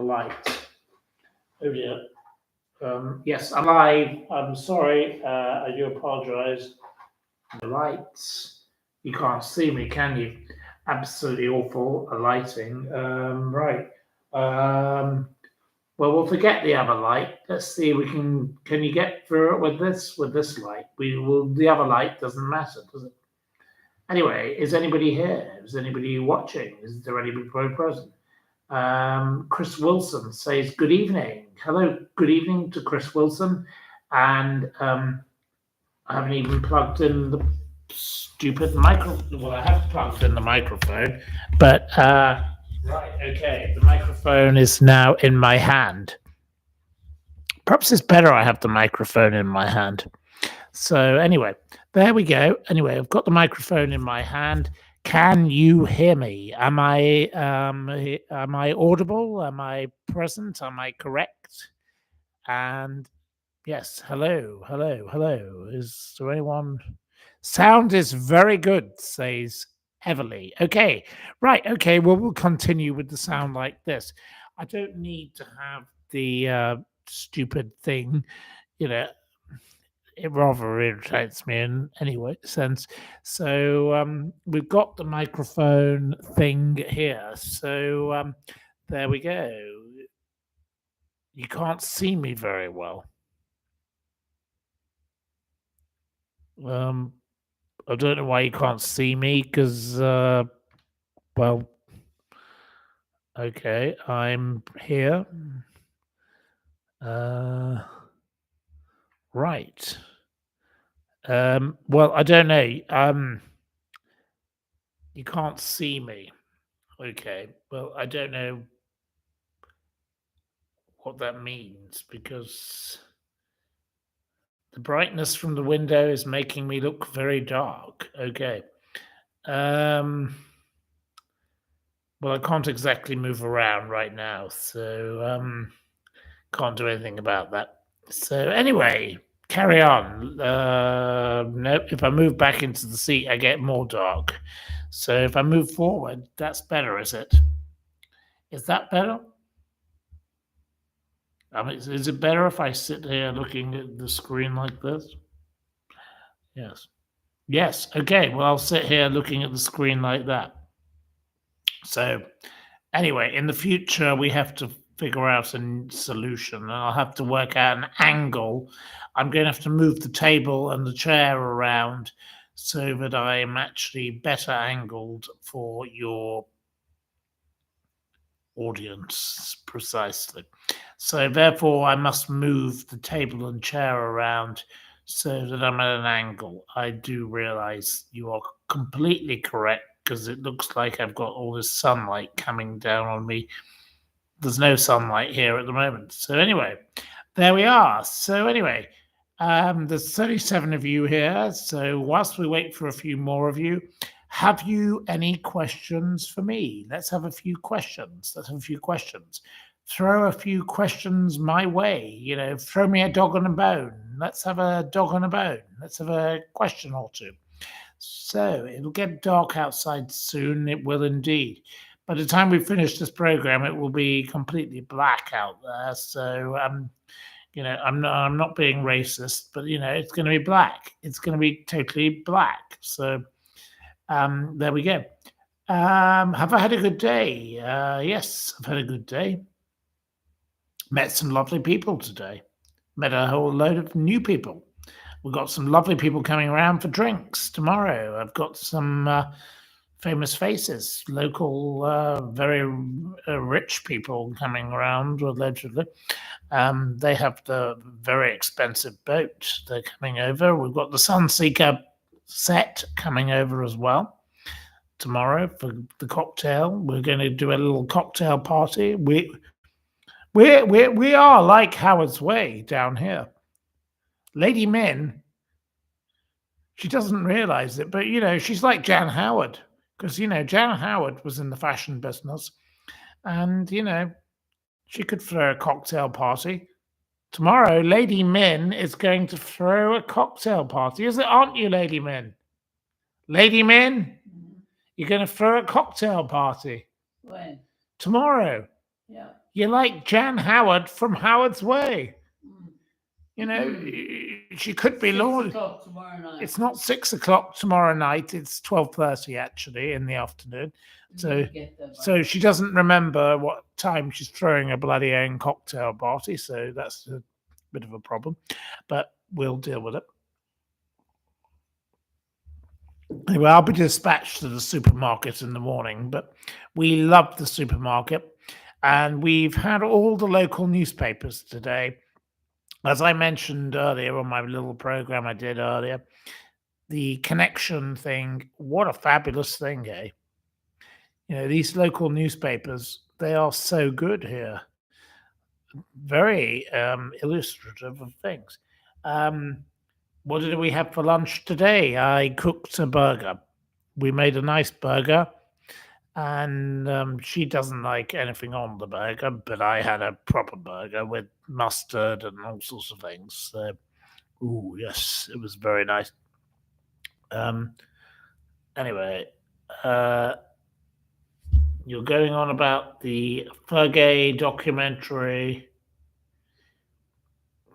light. Oh dear. Yes, I'm live. I'm sorry. I do apologise. The lights. You can't see me, can you? Absolutely awful lighting. Right. Um, well, we'll forget the other light. Let's see. We can. Can you get through it with this? With this light, we will. The other light doesn't matter, does it? Anyway, is anybody here? Is anybody watching? Is there anybody present? Chris Wilson says, good evening. Hello, good evening to Chris Wilson. And I haven't even plugged in the stupid microphone. Well, I have plugged in the microphone, but right, okay. The microphone is now in my hand. Perhaps it's better I have the microphone in my hand. So anyway, there we go. Anyway, I've got the microphone in my hand. Can you hear me? Am I audible? Am I present? Am I correct? And yes, hello. Is there anyone? Sound is very good, says Everly. Okay, right. Okay, well, we'll continue with the sound like this. I don't need to have the stupid thing, you know. It rather irritates me in any way sense. So we've got the microphone thing here. So there we go. You can't see me very well. I don't know why you can't see me because, well, okay, I'm here. Right. Well, I don't know. You can't see me. Okay. Well, I don't know what that means because the brightness from the window is making me look very dark. Okay. Well, I can't exactly move around right now, so can't do anything about that. So anyway, carry on. No, if I move back into the seat, I get more dark. So if I move forward, that's better, is it? Is that better? I mean, is it better if I sit here looking at the screen like this? Yes. Yes. Okay. Well, I'll sit here looking at the screen like that. So anyway, in the future, we have to figure out a solution, and I'll have to work out an angle. I'm going to have to move the table and the chair around so that I am actually better angled for your audience precisely. So therefore, I must move the table and chair around so that I'm at an angle. I do realize you are completely correct because it looks like I've got all this sunlight coming down on me. There's no sunlight here at the moment. So anyway, there we are. So anyway, there's 37 of you here. So whilst we wait for a few more of you, have you any questions for me? Let's have a few questions. Throw a few questions my way. Throw me a dog on a bone. Let's have a dog on a bone. Let's have a question or two. So it'll get dark outside soon. It will indeed. By the time we finish this program, it will be completely black out there. So, I'm not being racist, but it's going to be black. It's going to be totally black. So, there we go. Have I had a good day? Yes, I've had a good day. Met some lovely people today. Met a whole load of new people. We've got some lovely people coming around for drinks tomorrow. I've got some famous faces, local, very rich people coming around, allegedly. They have the very expensive boat. They're coming over. We've got the Sunseeker set coming over as well tomorrow for the cocktail. We're going to do a little cocktail party. We are like Howard's Way down here. Lady Min, she doesn't realize it, but she's like Jan Howard, because Jan Howard was in the fashion business, and she could throw a cocktail party. Tomorrow, Lady Min is going to throw a cocktail party. Aren't you, Lady Min? Lady Min, you're going to throw a cocktail party. When? Tomorrow. Yeah. You're like Jan Howard from Howard's Way. Mm. You know, she could be Six Lord. o'clock tomorrow night. It's not 6 o'clock tomorrow night. It's 12:30 actually in the afternoon. You So, never get there by so then. she doesn't remember what time she's throwing a bloody own cocktail party. So that's a bit of a problem, but we'll deal with it. Anyway, I'll be dispatched to the supermarket in the morning, but we love the supermarket, and we've had all the local newspapers today. As I mentioned earlier on my little program I did earlier, the connection thing, what a fabulous thing, eh? You know, these local newspapers, they are so good here. Very illustrative of things. Um, what did we have for lunch today? I cooked a burger. We made a nice burger, and she doesn't like anything on the burger, but I had a proper burger with mustard and all sorts of things. So, ooh, yes, it was very nice. Um, anyway, uh, you're going on about the Fergay documentary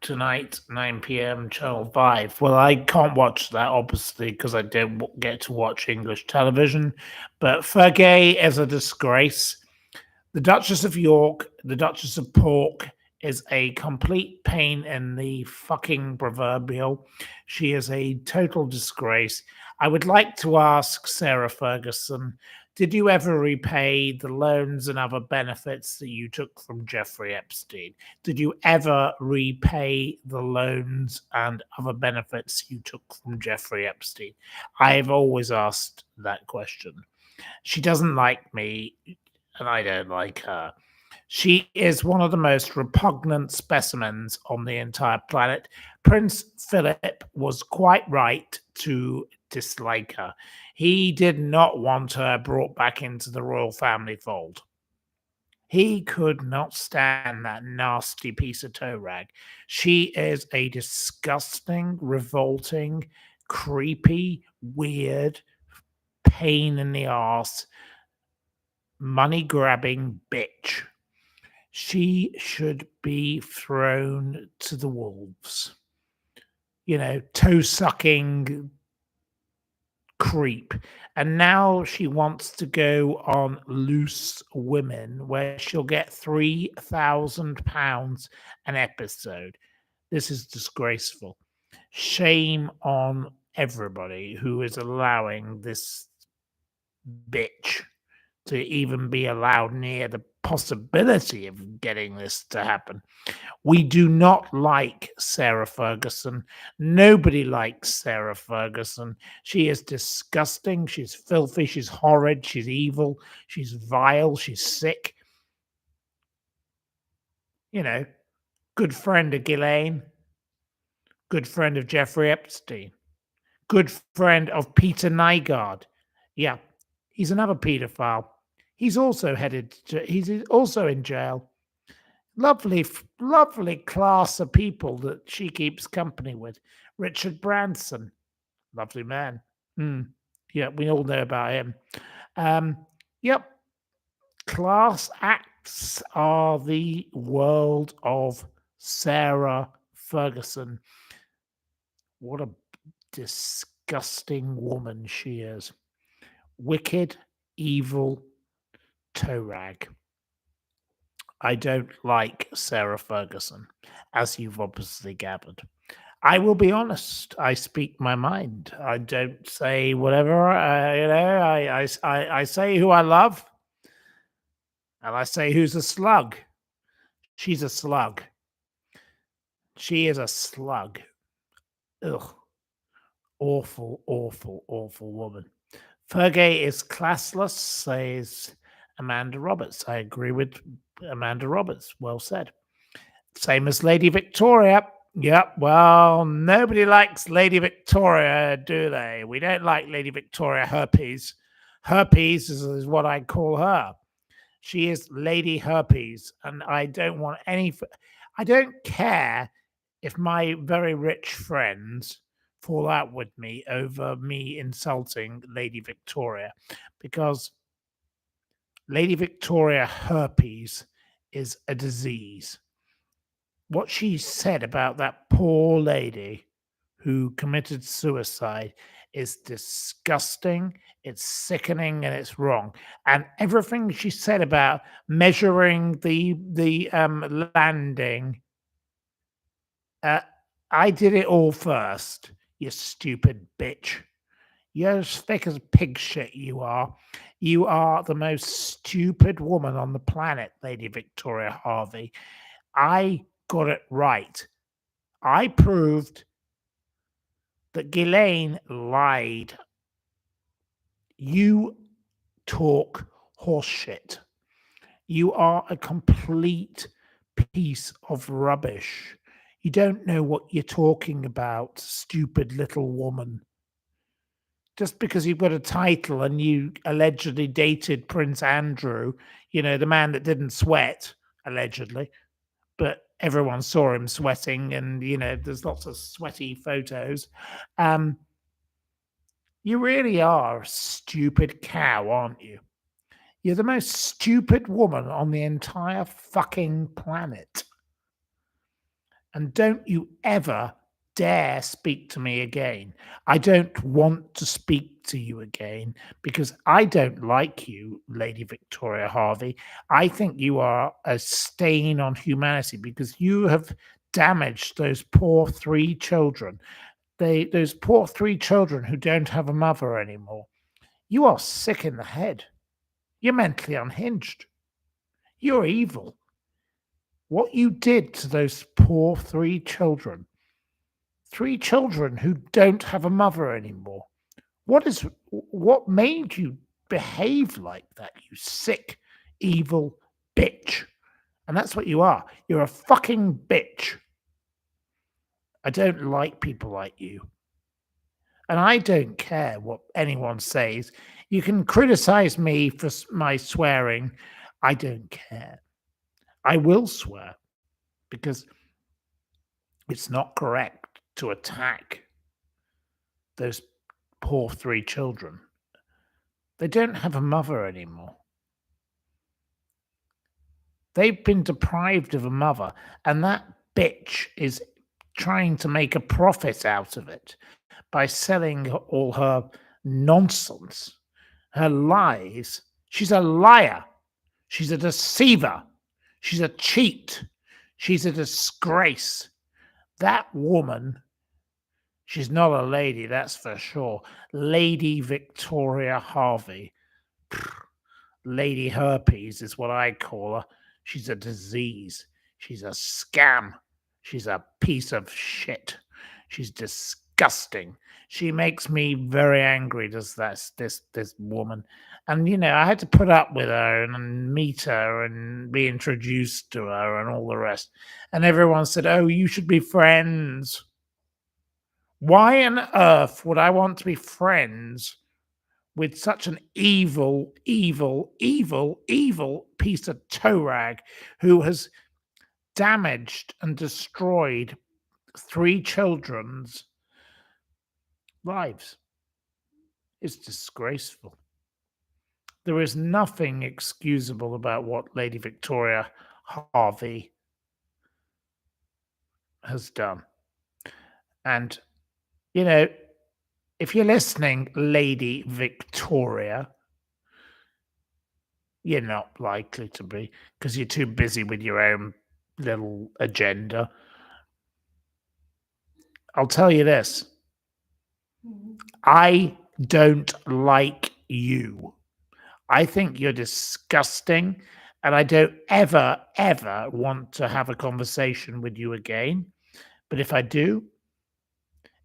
tonight, 9 p.m., Channel 5. Well, I can't watch that, obviously, because I don't get to watch English television. But Fergay is a disgrace. The Duchess of York, the Duchess of Pork, is a complete pain in the fucking proverbial. She is a total disgrace. I would like to ask Sarah Ferguson, did you ever repay the loans and other benefits that you took from Jeffrey Epstein? Did you ever repay the loans and other benefits you took from Jeffrey Epstein? I've always asked that question. She doesn't like me, and I don't like her. She is one of the most repugnant specimens on the entire planet. Prince Philip was quite right to dislike her. He did not want her brought back into the royal family fold. He could not stand that nasty piece of toe rag. She is a disgusting, revolting, creepy, weird, pain in the ass, money grabbing bitch. She should be thrown to the wolves. You know, toe sucking creep. And now she wants to go on Loose Women, where she'll get £3,000 an episode. This is disgraceful. Shame on everybody who is allowing this bitch to even be allowed near the possibility of getting this to happen. We do not like Sarah Ferguson. Nobody likes Sarah Ferguson. She is disgusting. She's filthy. She's horrid. She's evil. She's vile. She's sick. You know, good friend of Ghislaine, good friend of Jeffrey Epstein, good friend of Peter Nygaard. Yeah, he's another paedophile. He's also he's also in jail. Lovely, lovely class of people that she keeps company with. Richard Branson, lovely man. Mm, yeah, we all know about him. Yep, class acts are the world of Sarah Ferguson. What a disgusting woman she is. Wicked, evil, toe rag. I don't like Sarah Ferguson, as you've obviously gathered. I will be honest. I speak my mind. I don't say whatever. I say who I love, and I say who's a slug. She's a slug. She is a slug. Ugh. Awful, awful, awful woman. Fergie is classless, says Amanda Roberts. I agree with Amanda Roberts. Well said. Same as Lady Victoria. Yep. Well, nobody likes Lady Victoria, do they? We don't like Lady Victoria Herpes. Herpes is what I call her. She is Lady Herpes, and I don't want any. I don't care if my very rich friends fall out with me over me insulting Lady Victoria, because Lady Victoria Herpes is a disease. What she said about that poor lady who committed suicide is disgusting, it's sickening, and it's wrong. And everything she said about measuring the landing, uh, I did it all first. You stupid bitch. You're as thick as pig shit, you are. You are the most stupid woman on the planet, Lady Victoria Harvey. I got it right. I proved that Ghislaine lied. You talk horseshit. You are a complete piece of rubbish. You don't know what you're talking about, stupid little woman. Just because you've got a title and you allegedly dated Prince Andrew, the man that didn't sweat, allegedly, but everyone saw him sweating, and there's lots of sweaty photos. Um, you really are a stupid cow, aren't you? You're the most stupid woman on the entire fucking planet. And don't you ever dare speak to me again. I don't want to speak to you again because I don't like you, Lady Victoria Harvey. I think you are a stain on humanity because you have damaged those poor three children. Those poor three children who don't have a mother anymore. You are sick in the head. You're mentally unhinged. You're evil. What you did to those poor three children who don't have a mother anymore. What made you behave like that, you sick, evil bitch? And that's what you are. You're a fucking bitch. I don't like people like you. And I don't care what anyone says. You can criticize me for my swearing. I don't care. I will swear because it's not correct to attack those poor three children. They don't have a mother anymore. They've been deprived of a mother, and that bitch is trying to make a profit out of it by selling all her nonsense, her lies. She's a liar. She's a deceiver. She's a cheat. She's a disgrace. That woman, she's not a lady, that's for sure. Lady Victoria Harvey. Lady Herpes is what I call her. She's a disease. She's a scam. She's a piece of shit. She's disgusting. She makes me very angry, does this woman. And I had to put up with her and meet her and be introduced to her and all the rest. And everyone said, "Oh, you should be friends." Why on earth would I want to be friends with such an evil, evil, evil, evil piece of toe rag who has damaged and destroyed three children's lives? It's disgraceful. There is nothing excusable about what Lady Victoria Harvey has done. And, if you're listening, Lady Victoria, you're not likely to be because you're too busy with your own little agenda. I'll tell you this. I don't like you. I think you're disgusting, and I don't ever, ever want to have a conversation with you again. But if I do,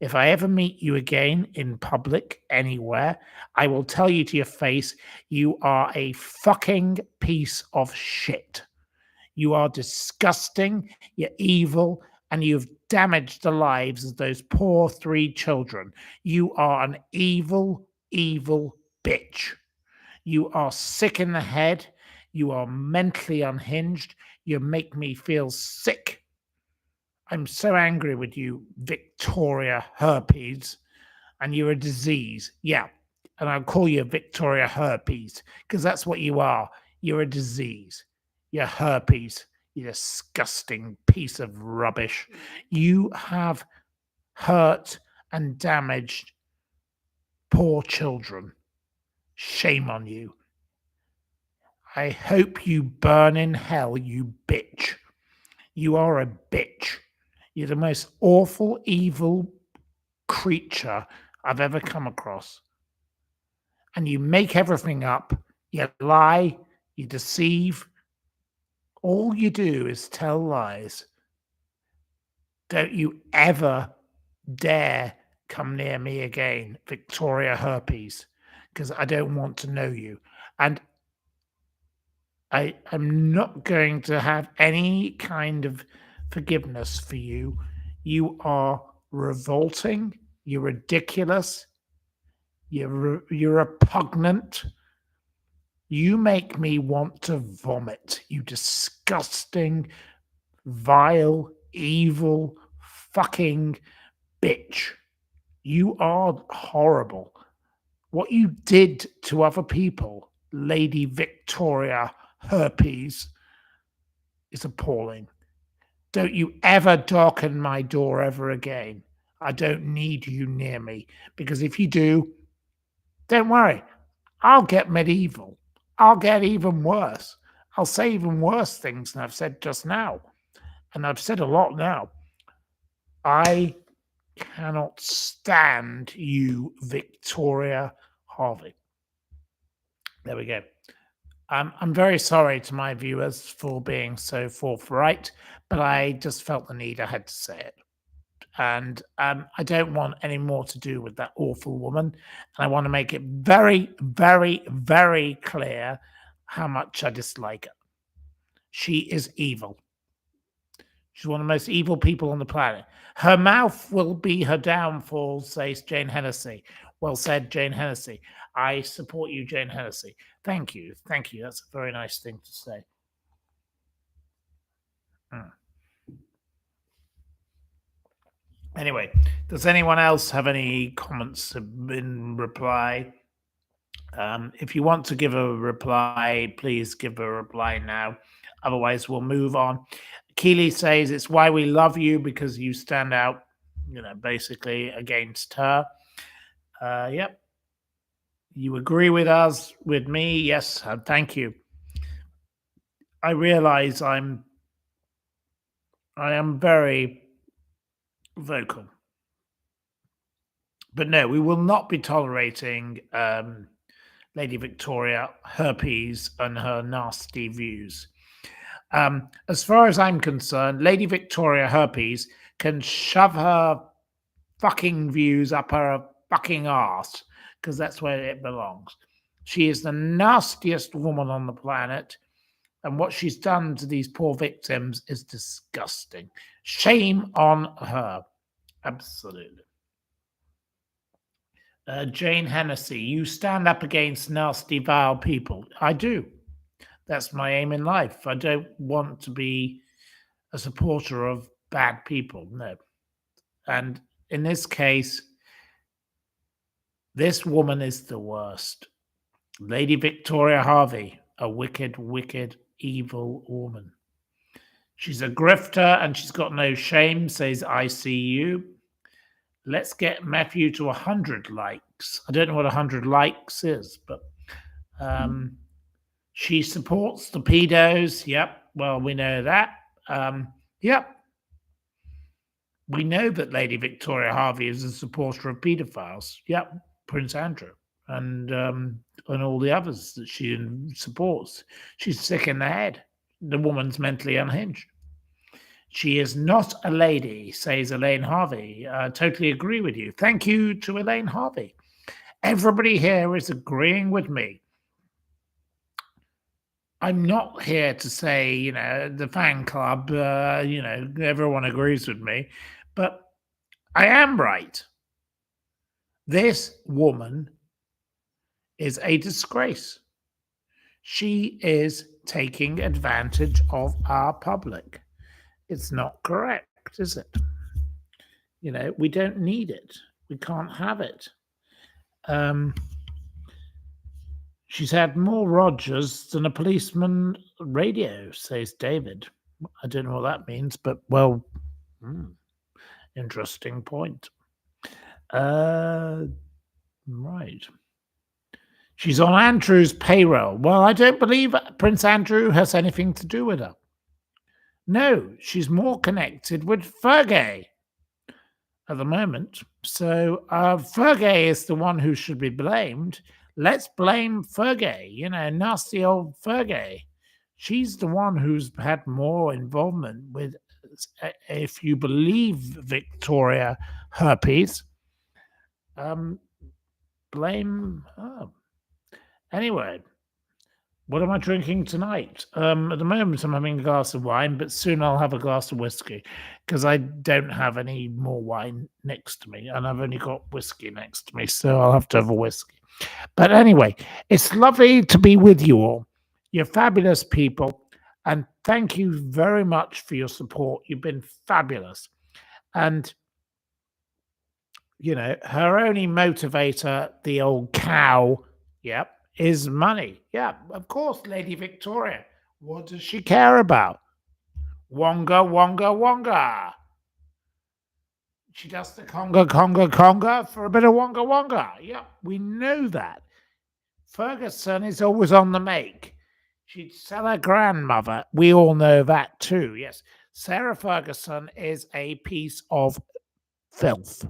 if I ever meet you again in public anywhere, I will tell you to your face, you are a fucking piece of shit. You are disgusting, you're evil, and you've damaged the lives of those poor three children. You are an evil, evil bitch. You are sick in the head. You are mentally unhinged. You make me feel sick. I'm so angry with you, Victoria Herpes, and you're a disease. Yeah, and I'll call you Victoria Herpes because that's what you are. You're a disease. Your herpes, you disgusting piece of rubbish. You have hurt and damaged poor children. Shame on you. I hope you burn in hell, you bitch. You are a bitch. You're the most awful, evil creature I've ever come across. And you make everything up. You lie. You deceive. All you do is tell lies. Don't you ever dare come near me again, Victoria Herpes, because I don't want to know you. And I am not going to have any kind of forgiveness for you. You are revolting. You're ridiculous. You're repugnant. You make me want to vomit. You disgusting, vile, evil, fucking bitch. You are horrible. What you did to other people, Lady Victoria Herpes, is appalling. Don't you ever darken my door ever again. I don't need you near me, because if you do, don't worry, I'll get medieval. I'll get even worse. I'll say even worse things than I've said just now. And I've said a lot now. I cannot stand you, Victoria Harvey. There we go. I'm very sorry to my viewers for being so forthright, but I just felt the need. I had to say it. And I don't want any more to do with that awful woman. And I want to make it very, very, very clear how much I dislike her. She is evil. She's one of the most evil people on the planet. Her mouth will be her downfall, says Jane Hennessy. Well said, Jane Hennessy. I support you, Jane Hennessy. Thank you. Thank you. That's a very nice thing to say. Mm. Anyway, does anyone else have any comments in reply? If you want to give a reply, please give a reply now. Otherwise, we'll move on. Keeley says it's why we love you, because you stand out, basically against her. Yep. You agree with us, with me? Yes. Thank you. I realize I am very vocal. But no, we will not be tolerating Lady Victoria Herpes and her nasty views. As far as I'm concerned, Lady Victoria Herpes can shove her fucking views up her fucking ass, because that's where it belongs. She is the nastiest woman on the planet, and what she's done to these poor victims is disgusting. Shame on her. Absolutely. Jane Hennessy, you stand up against nasty, vile people. I do. That's my aim in life. I don't want to be a supporter of bad people. No. And in this case, this woman is the worst. Lady Victoria Harvey, a wicked, wicked, evil woman. She's a grifter and she's got no shame, says ICU. Let's get Matthew to 100 likes. I don't know what 100 likes is, but she supports the pedos. Yep. Well, we know that. Yep. We know that Lady Victoria Harvey is a supporter of paedophiles. Yep. Prince Andrew and all the others that she supports. She's sick in the head. The woman's mentally unhinged. She is not a lady, says Elaine Harvey. I totally agree with you. Thank you to Elaine Harvey. Everybody here is agreeing with me. I'm not here to say, the fan club, everyone agrees with me, but I am right. This woman is a disgrace. She is taking advantage of our public. It's not correct, is it? We don't need it. We can't have it. She's had more Rogers than a policeman radio, says David. I don't know what that means, but well, hmm, interesting point. Uh, right. She's on Andrew's payroll. Well, I don't believe Prince Andrew has anything to do with her. No, she's more connected with Fergie at the moment. So Fergie is the one who should be blamed. Let's blame Fergie, nasty old Fergie. She's the one who's had more involvement with, if you believe Victoria Herpes, um, blame her. Anyway, what am I drinking tonight? At the moment, I'm having a glass of wine, but soon I'll have a glass of whiskey because I don't have any more wine next to me, and I've only got whiskey next to me, so I'll have to have a whiskey. But anyway, it's lovely to be with you all. You're fabulous people, and thank you very much for your support. You've been fabulous. And her only motivator, the old cow, yep, is money. Yeah, of course, Lady Victoria. What does she care about? Wonga, wonga, wonga. She does the conga, conga, conga for a bit of wonga, wonga. Yeah, we know that. Ferguson is always on the make. She'd sell her grandmother. We all know that too, yes. Sarah Ferguson is a piece of filth.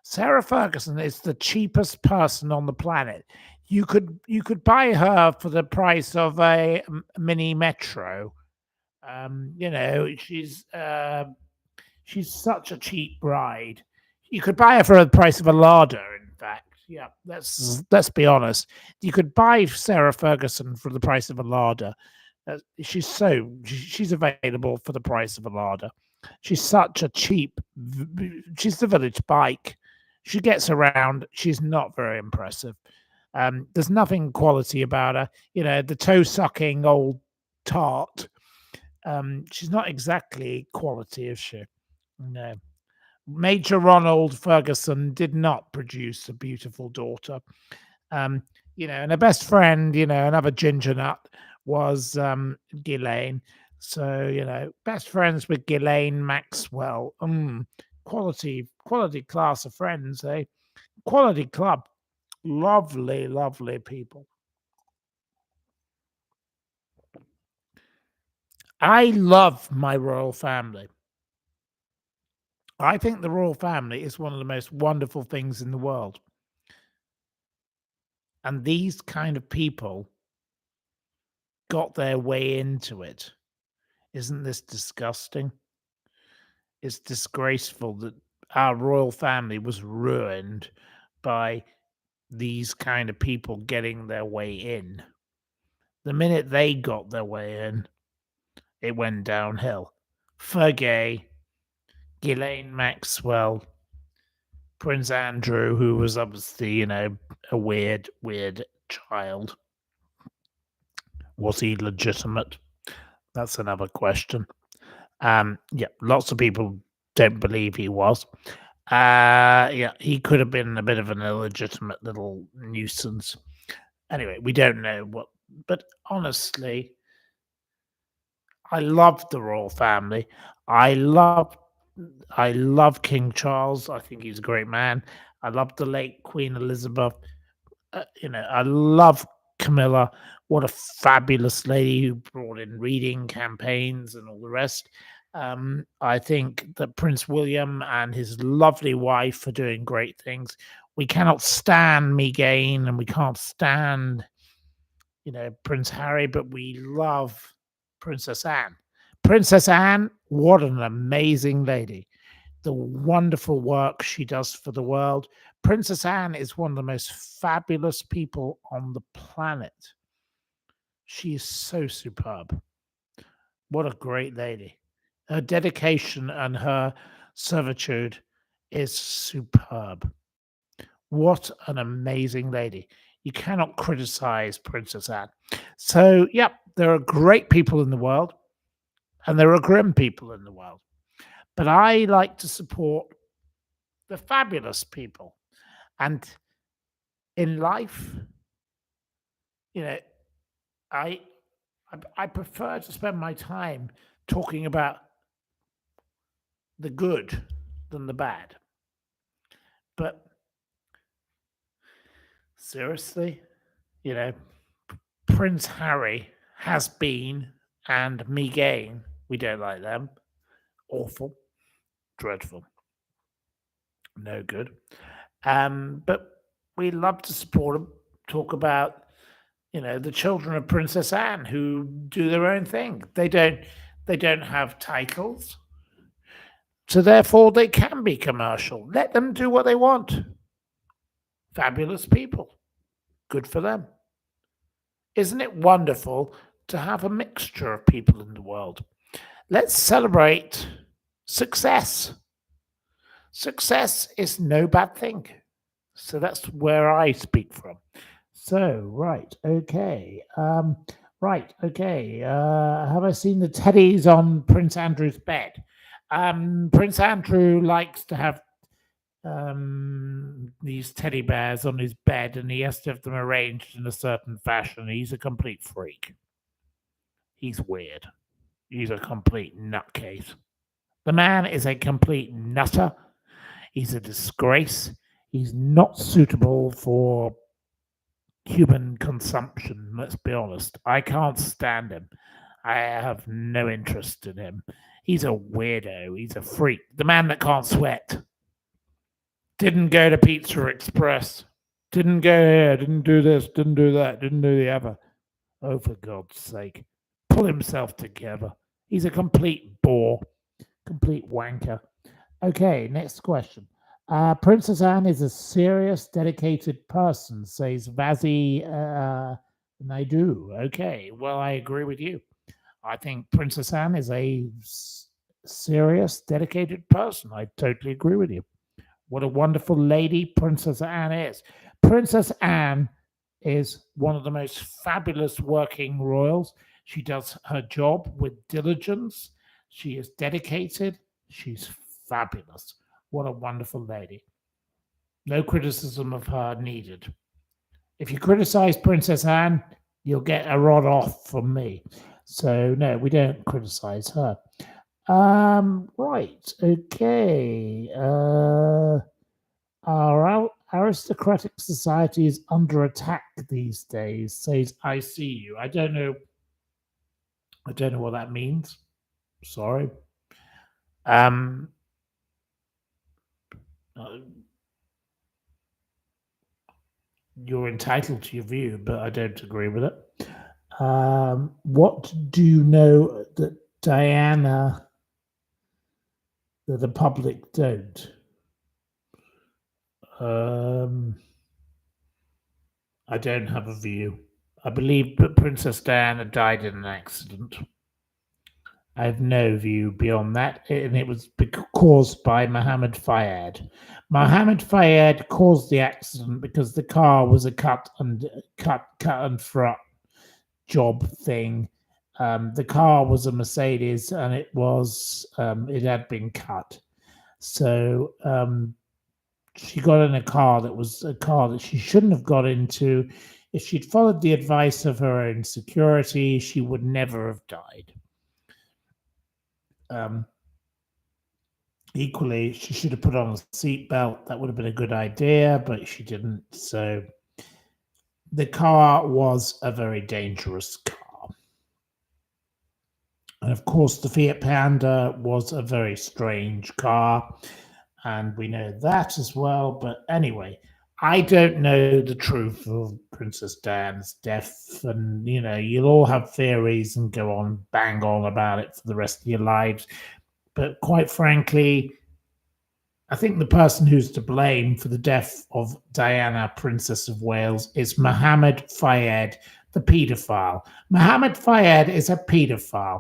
Sarah Ferguson is the cheapest person on the planet. You could buy her for the price of a mini metro. She's such a cheap bride. You could buy her for the price of a larder. In fact, yeah. Let's be honest. You could buy Sarah Ferguson for the price of a larder. She's available for the price of a larder. She's such a cheap. She's the village bike. She gets around. She's not very impressive. There's nothing quality about her. The toe sucking old tart. She's not exactly quality, is she? No. Major Ronald Ferguson did not produce a beautiful daughter. Um, and her best friend, another ginger nut, was Ghislaine. So, best friends with Ghislaine Maxwell. Quality class of friends, eh? Quality club. Lovely, lovely people. I love my royal family. I think the royal family is one of the most wonderful things in the world. And these kind of people got their way into it. Isn't this disgusting? It's disgraceful that our royal family was ruined by these kind of people getting their way in. The minute they got their way in, it went downhill. Fergie, Ghislaine Maxwell, Prince Andrew, who was obviously, a weird child. Was he legitimate? That's another question. Yeah, lots of people don't believe he was. Yeah, he could have been a bit of an illegitimate little nuisance. Anyway, we don't know what, but honestly, I love the royal family. I love, I love King Charles. I think he's a great man. I love the late Queen Elizabeth. I love Camilla. What a fabulous lady who brought in reading campaigns and all the rest. I think that Prince William and his lovely wife are doing great things. We cannot stand Meghan and we can't stand, Prince Harry, but we love Princess Anne. Princess Anne, what an amazing lady. The wonderful work she does for the world. Princess Anne is one of the most fabulous people on the planet. She is so superb. What a great lady. Her dedication and her servitude is superb. What an amazing lady. You cannot criticize Princess Anne. So, yeah, there are great people in the world and there are grim people in the world. But I like to support the fabulous people. And in life, You know, I I prefer to spend my time talking about the good than the bad. But seriously, you know, Prince Harry has been and Meghan, we don't like them. Awful, dreadful, no good. But we love to support them. Talk about the children of Princess Anne who do their own thing. They don't have titles, so therefore they can be commercial. Let them do what they want. Fabulous people. Good for them. Isn't it wonderful to have a mixture of people in the world? Let's celebrate success. Success is no bad thing. So that's where I speak from. So, right, okay. Right, okay. Have I seen the teddies on Prince Andrew's bed? Prince Andrew likes to have these teddy bears on his bed, and he has to have them arranged in a certain fashion. He's a complete freak. He's weird. He's a complete nutcase. The man is a complete nutter. He's a disgrace. He's not suitable for human consumption, let's be honest. I can't stand him. I have no interest in him. He's a weirdo. He's a freak. The man that can't sweat. Didn't go to Pizza Express. Didn't go here. Didn't do this. Didn't do that. Didn't do the other. Oh, for God's sake. Pull himself together. He's a complete bore. Complete wanker. Okay, next question. Princess Anne is a serious, dedicated person, says Vazi Naidu. Okay, well, I agree with you. I think Princess Anne is a serious, dedicated person. I totally agree with you. What a wonderful lady Princess Anne is. Princess Anne is one of the most fabulous working royals. She does her job with diligence. She is dedicated. She's fabulous. What a wonderful lady. No criticism of her needed. If you criticize Princess Anne, you'll get a rod off from me. So, no, we don't criticize her. Right, okay. Our aristocratic society is under attack these days, says I see you. I don't know what that means. Sorry. Uh, you're entitled to your view, but I don't agree with it. What do you know that Diana, that the public don't? I don't have a view. I believe that Princess Diana died in an accident. I have no view beyond that, and it was caused by Mohammed Fayed. Mohammed Fayed caused the accident because the car was a cut and front job thing. The car was a Mercedes, and it had been cut. So she got in a car that was a car that she shouldn't have got into. If she'd followed the advice of her own security, she would never have died. Equally, she should have put on a seatbelt. That would have been a good idea, but she didn't. So the car was a very dangerous car. And of course, the Fiat Panda was a very strange car. And we know that as well. But anyway, I don't know the truth of Princess Diana's death. And, you'll all have theories and go on, bang on about it for the rest of your lives. But quite frankly, I think the person who's to blame for the death of Diana, Princess of Wales, is Mohammed Fayed, the paedophile. Mohammed Fayed is a paedophile.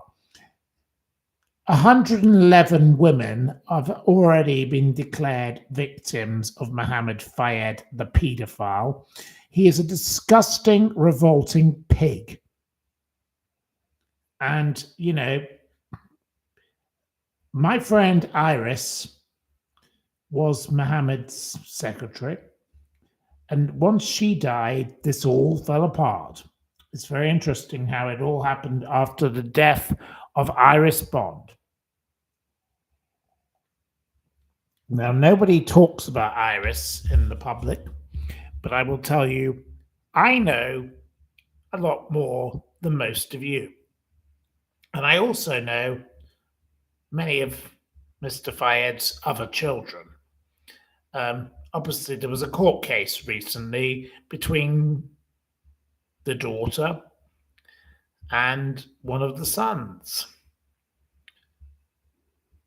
111 women have already been declared victims of Mohammed Fayed, the paedophile. He is a disgusting, revolting pig. And, my friend Iris was Mohammed's secretary. And once she died, this all fell apart. It's very interesting how it all happened after the death of Iris Bond. Now, nobody talks about Iris in the public, but I will tell you, I know a lot more than most of you. And I also know many of Mr. Fayed's other children. Obviously, there was a court case recently between the daughter and one of the sons.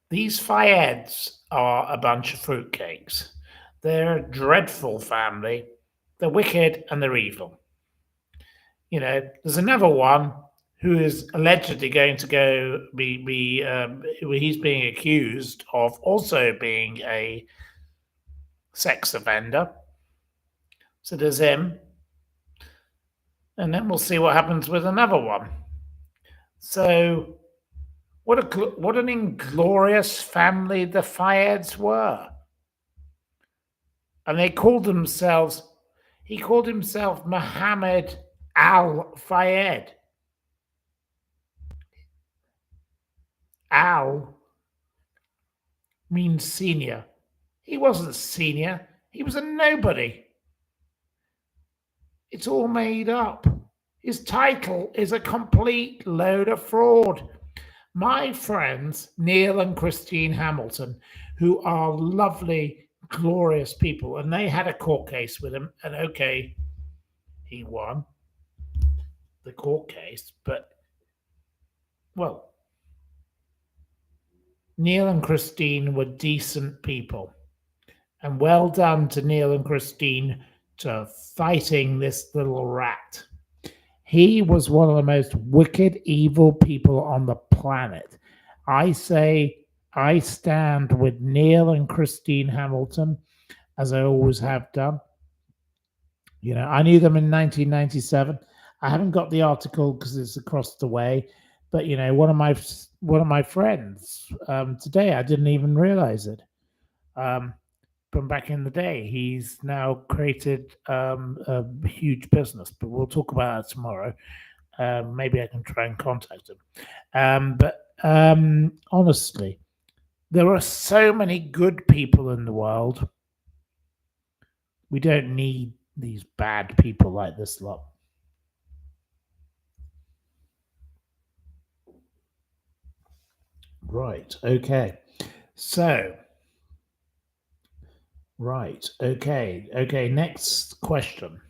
These Fayeds are a bunch of fruitcakes. They're a dreadful family. They're wicked and they're evil. There's another one who is allegedly going to he's being accused of also being a sex offender. So there's him. And then we'll see what happens with another one. So what an inglorious family the Fayeds were. And he called himself Mohammed Al Fayed. Al means senior. He wasn't senior. He was a nobody. It's all made up. His title is a complete load of fraud. My friends, Neil and Christine Hamilton, who are lovely, glorious people, and they had a court case with him, and okay, he won the court case, but, well, Neil and Christine were decent people. And well done to Neil and Christine to fighting this little rat. He was one of the most wicked, evil people on the planet. I say I stand with Neil and Christine Hamilton, as I always have done. I knew them in 1997. I haven't got the article because it's across the way, but one of my friends today, I didn't even realize it. From back in the day, he's now created a huge business, but we'll talk about that tomorrow. Maybe I can try and contact him. But honestly, there are so many good people in the world. We don't need these bad people like this lot. Right. Okay. So. Right. Okay. Okay. Next question.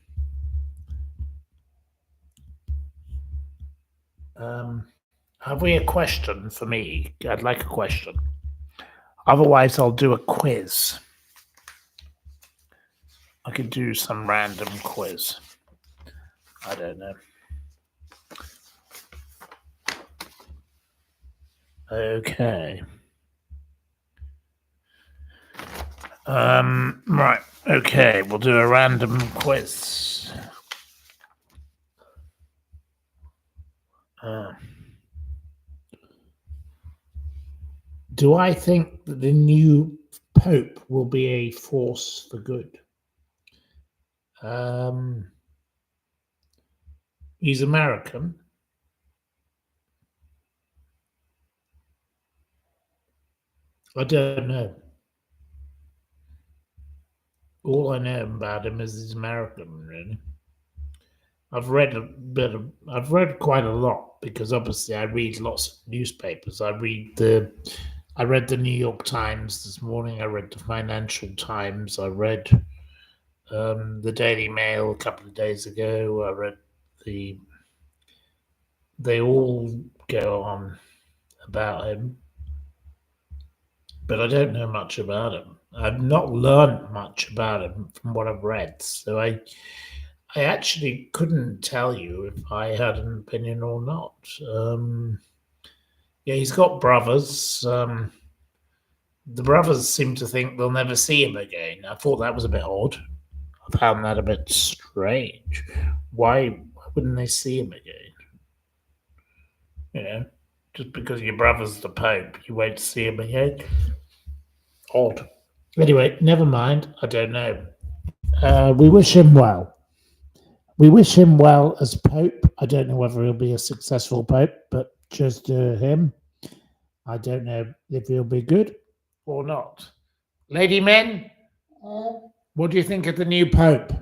Have we a question for me? I'd like a question. Otherwise, I'll do a quiz. I could do some random quiz. I don't know. Okay. Right. Okay. We'll do a random quiz. Do I think that the new Pope will be a force for good? He's American. I don't know. All I know about him is he's American, really. I've read quite a lot because obviously I read lots of newspapers. I read the New York Times this morning. I read the Financial Times. I read the Daily Mail a couple of days ago. I read they all go on about him, but I don't know much about him. I've not learned much about him from what I've read, so I actually couldn't tell you if I had an opinion or not. Yeah, he's got brothers. The brothers seem to think they'll never see him again. I thought that was a bit odd. I found that a bit strange. Why wouldn't they see him again? Just because your brother's the Pope, you won't see him again. Odd. Anyway, never mind. I don't know. We wish him well. We wish him well as Pope. I don't know whether he'll be a successful Pope, but just to him, I don't know if he'll be good or not. Lady Men, what do you think of the new Pope?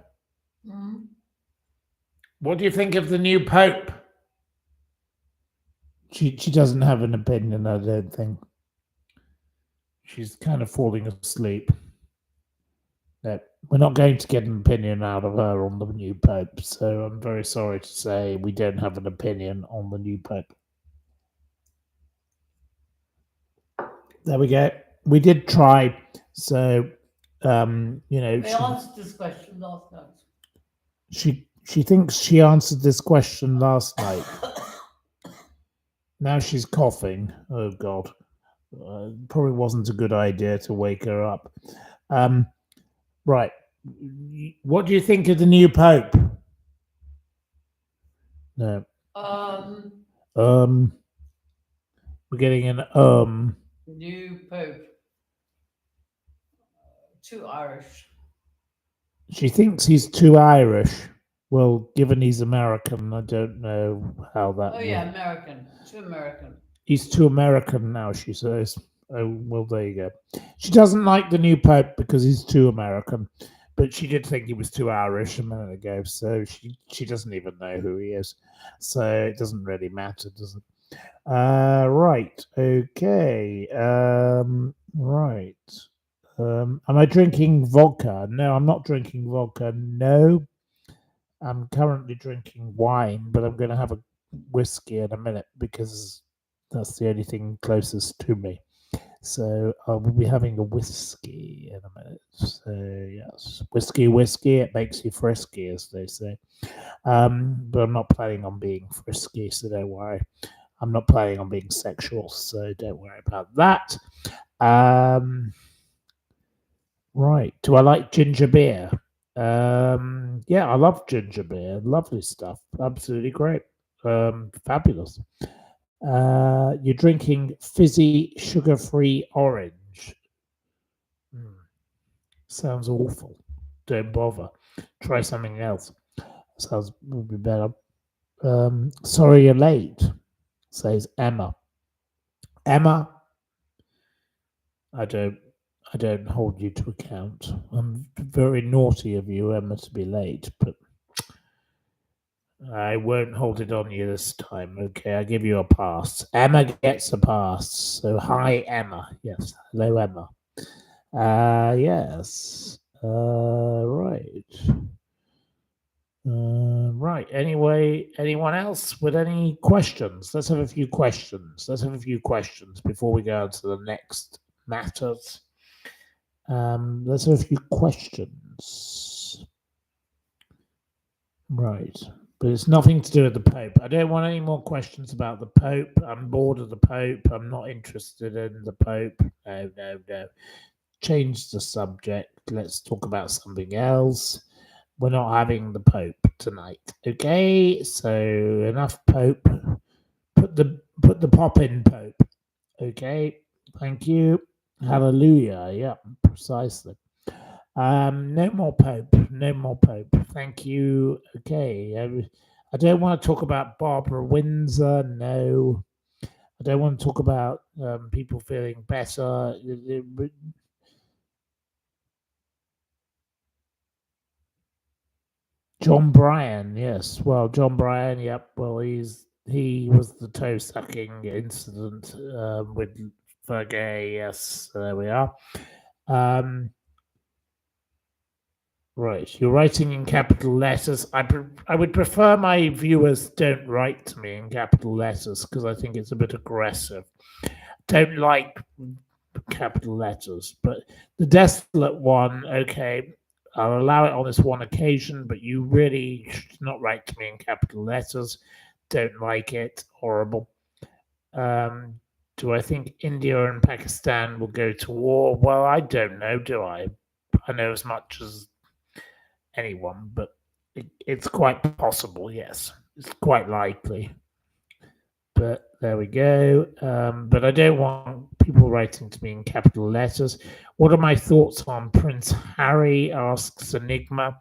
What do you think of the new Pope? She doesn't have an opinion, I don't think. She's kind of falling asleep. No, we're not going to get an opinion out of her on the new Pope, so I'm very sorry to say we don't have an opinion on the new Pope. There we go. We did try, so They answered this question last night. she thinks she answered this question last night. Now she's coughing. Oh God, probably wasn't a good idea to wake her up. Right, what do you think of the new Pope? No. We're getting an New Pope. Too Irish. She thinks he's too Irish. Well, given he's American, I don't know how that. Oh yeah, American. Too American. He's too American now, she says. Oh, well, there you go. She doesn't like the new Pope because he's too American, but she did think he was too Irish a minute ago, so she doesn't even know who he is. So it doesn't really matter, does it? Right. Okay. Right. Am I drinking vodka? No, I'm not drinking vodka. No. I'm currently drinking wine, but I'm going to have a whiskey in a minute because that's the only thing closest to me. So I will be having a whiskey in a minute. So yes, whiskey, it makes you frisky, as they say. But I'm not planning on being frisky, so don't worry. I'm not planning on being sexual, so don't worry about that. Right. Do I like ginger beer? Yeah, I love ginger beer. Lovely stuff. Absolutely great. Fabulous. You're drinking fizzy, sugar-free orange. Sounds awful. Don't bother. Try something else. Sounds would be better. Sorry you're late, says Emma. Emma, I don't hold you to account. I'm very naughty of you, Emma, to be late, but I won't hold it on you this time. Okay, I give you a pass. Emma gets a pass. So hi, Emma. Yes, hello, Emma. Yes. Right. Right. Anyway, anyone else with any questions? Let's have a few questions. Before we go on to the next matters. Let's have a few questions. Right. But it's nothing to do with the Pope. I don't want any more questions about the Pope. I'm bored of the Pope. I'm not interested in the Pope. No. Change the subject. Let's talk about something else. We're not having the Pope tonight. Okay? So enough Pope. Put the pop in Pope. Okay? Thank you. Hallelujah. Yeah, precisely. No more Pope. Thank you. Okay. I don't want to talk about Barbara Windsor. No. I don't want to talk about people feeling better. John Bryan, yes. Well, John Bryan, yep. Well, he was the toe sucking incident with Fergie. Yes, there we are. Right, you're writing in capital letters. I would prefer my viewers don't write to me in capital letters because I think it's a bit aggressive. Don't like capital letters, but the desolate one, okay, I'll allow it on this one occasion, but you really should not write to me in capital letters. Don't like it. Horrible. Do I think India and Pakistan will go to war? Well, I don't know, do I? I know as much as anyone, but it's quite possible, yes. It's quite likely. But there we go. But I don't want people writing to me in capital letters. What are my thoughts on Prince Harry? Asks Enigma.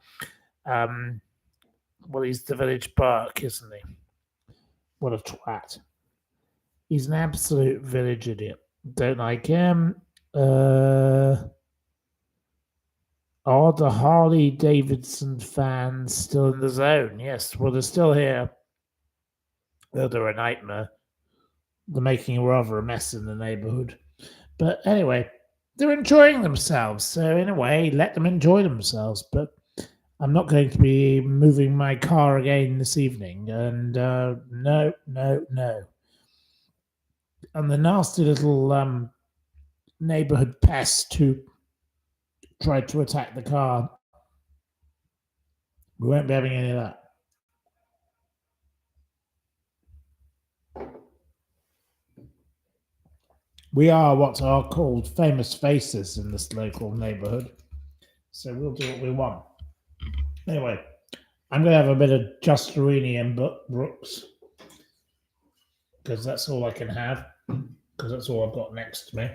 Well, he's the village bark, isn't he? What a twat. He's an absolute village idiot. Don't like him. Are the Harley Davidson fans still in the zone? Yes, well, they're still here. Though they're a nightmare. They're making rather a mess in the neighborhood. But anyway, they're enjoying themselves. So, in a way, let them enjoy themselves. But I'm not going to be moving my car again this evening. And no, no, no. And the nasty little neighborhood pest who tried to attack the car, we won't be having any of that. We are what are called famous faces in this local neighborhood. So we'll do what we want. Anyway, I'm going to have a bit of Justerini and Brooks because that's all I can have because that's all I've got next to me.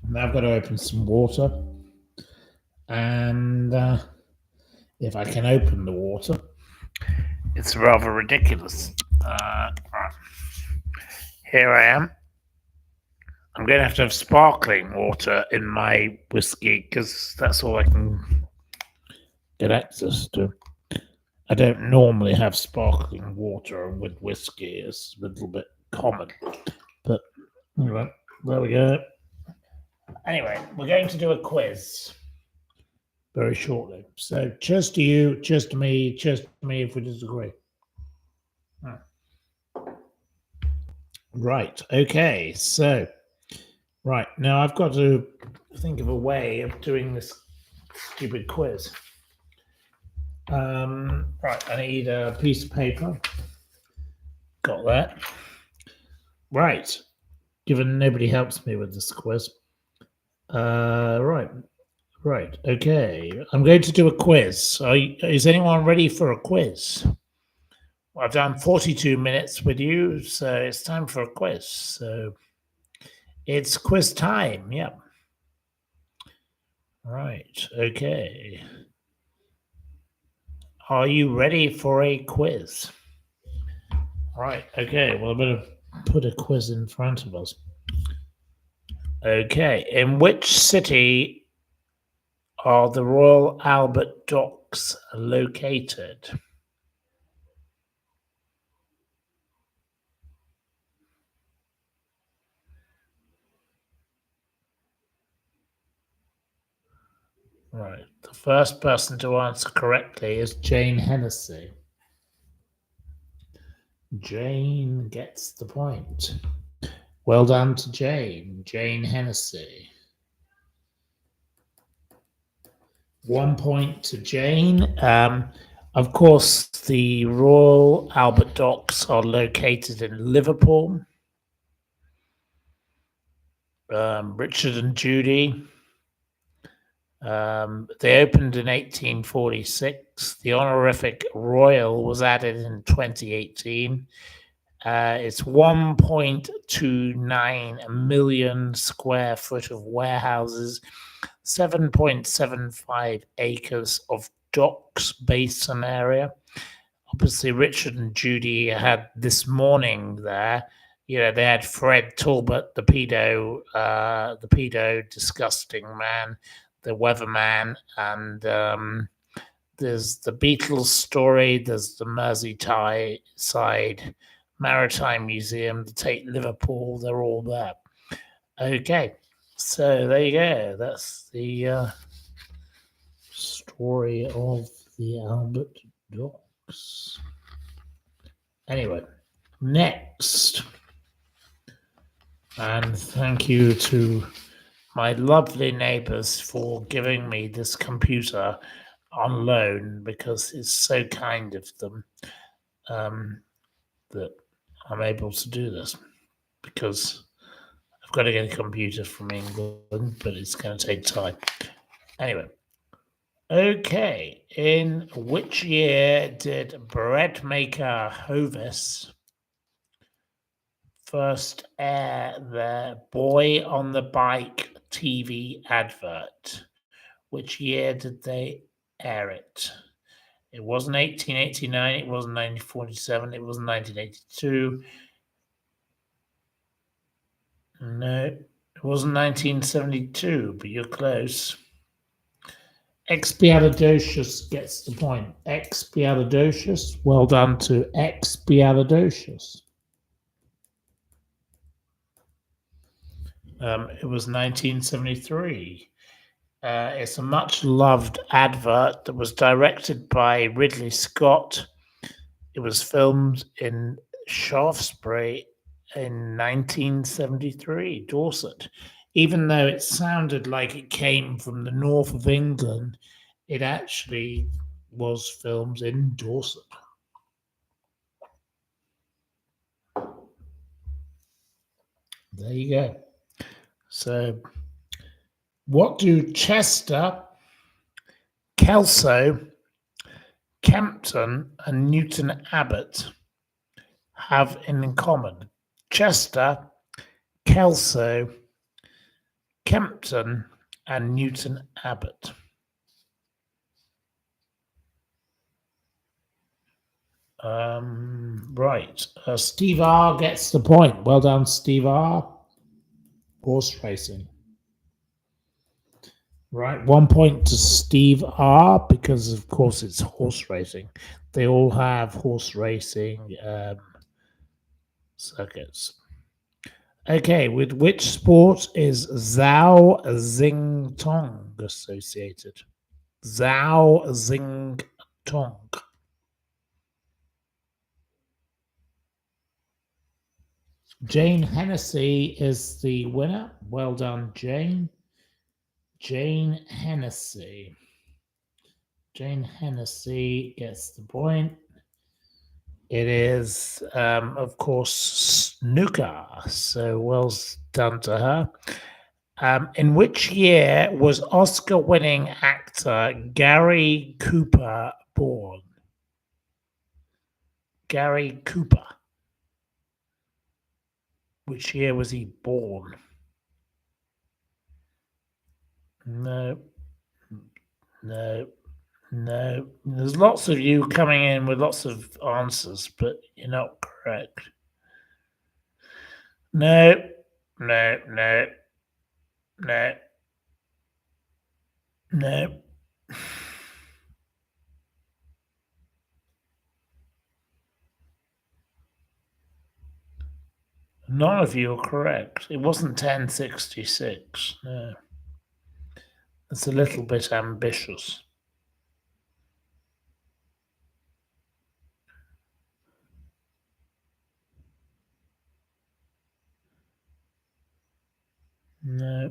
Now I've got to open some water. And if I can open the water, it's rather ridiculous. Here I am. I'm going to have sparkling water in my whiskey because that's all I can get access to. I don't normally have sparkling water with whiskey. It's a little bit common. But anyway, there we go. Anyway, we're going to do a quiz very shortly. So cheers to you, cheers to me if we disagree. Right, okay, so right, now I've got to think of a way of doing this stupid quiz. Right, I need a piece of paper. Got that. Right, given nobody helps me with this quiz. Right, okay. I'm going to do a quiz. Is anyone ready for a quiz? Well, I've done 42 minutes with you, so it's time for a quiz. So it's quiz time, yeah. Right, okay. Are you ready for a quiz? Right, okay. Well, I better put a quiz in front of us. Okay, in which city are the Royal Albert Docks located? Right, the first person to answer correctly is Jane Hennessy. Jane gets the point. Well done to Jane Hennessy. 1 point to Jane. Of course, the Royal Albert Docks are located in Liverpool. Richard and Judy. They opened in 1846. The honorific Royal was added in 2018. It's 1.29 million square foot of warehouses, 7.75 acres of docks basin area. Obviously, Richard and Judy had this morning there. You know, they had Fred Talbot, the pedo disgusting man, the weatherman, and there's the Beatles story. There's the Merseyside Maritime Museum, the Tate Liverpool. They're all there. Okay, so there you go. That's the story of the Albert Docks. Anyway, next, and thank you to my lovely neighbours for giving me this computer on loan because it's so kind of them that I'm able to do this because I've got to get a computer from England, but it's going to take time. Anyway, okay. In which year did bread maker Hovis first air the Boy on the Bike TV advert? Which year did they air it? It wasn't 1889. It wasn't 1947. It wasn't 1982. No, it wasn't 1972, but you're close. Expialidocious gets the point. Expialidocious. Well done to Expialidocious. It was 1973. It's a much loved advert that was directed by Ridley Scott. It was filmed in Shaftesbury in 1973, Dorset. Even though it sounded like it came from the north of England, it actually was filmed in Dorset. There you go. So, what do Chester, Kelso, Kempton, and Newton Abbot have in common? Chester, Kelso, Kempton, and Newton Abbot. Right. Steve R gets the point. Well done, Steve R. Horse racing. Right. 1 point to Steve R because, of course, it's horse racing. They all have horse racing circuits. Okay. With which sport is Zhao Xingtong associated? Zhao Xingtong. Jane Hennessy is the winner. Well done, Jane. Jane Hennessy. Jane Hennessy gets the point. It is, of course, snooker. So well done to her. In which year was Oscar-winning actor Gary Cooper born? Gary Cooper. Which year was he born? No. There's lots of you coming in with lots of answers, but you're not correct. No. None of you are correct. It wasn't 1066. No. It's a little bit ambitious. No.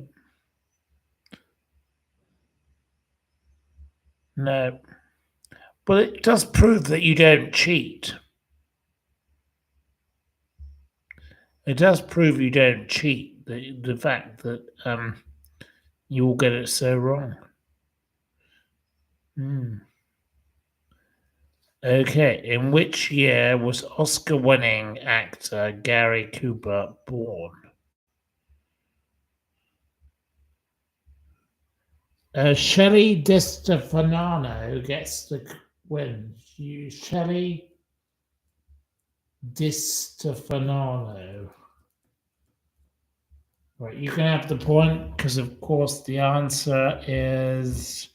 Well, it does prove that you don't cheat. It does prove you don't cheat. The fact that you all get it so wrong. Okay. In which year was Oscar-winning actor Gary Cooper born? Shelley DiStefano gets the win. Shelley DiStefano. Right, you can have the point because, of course, the answer is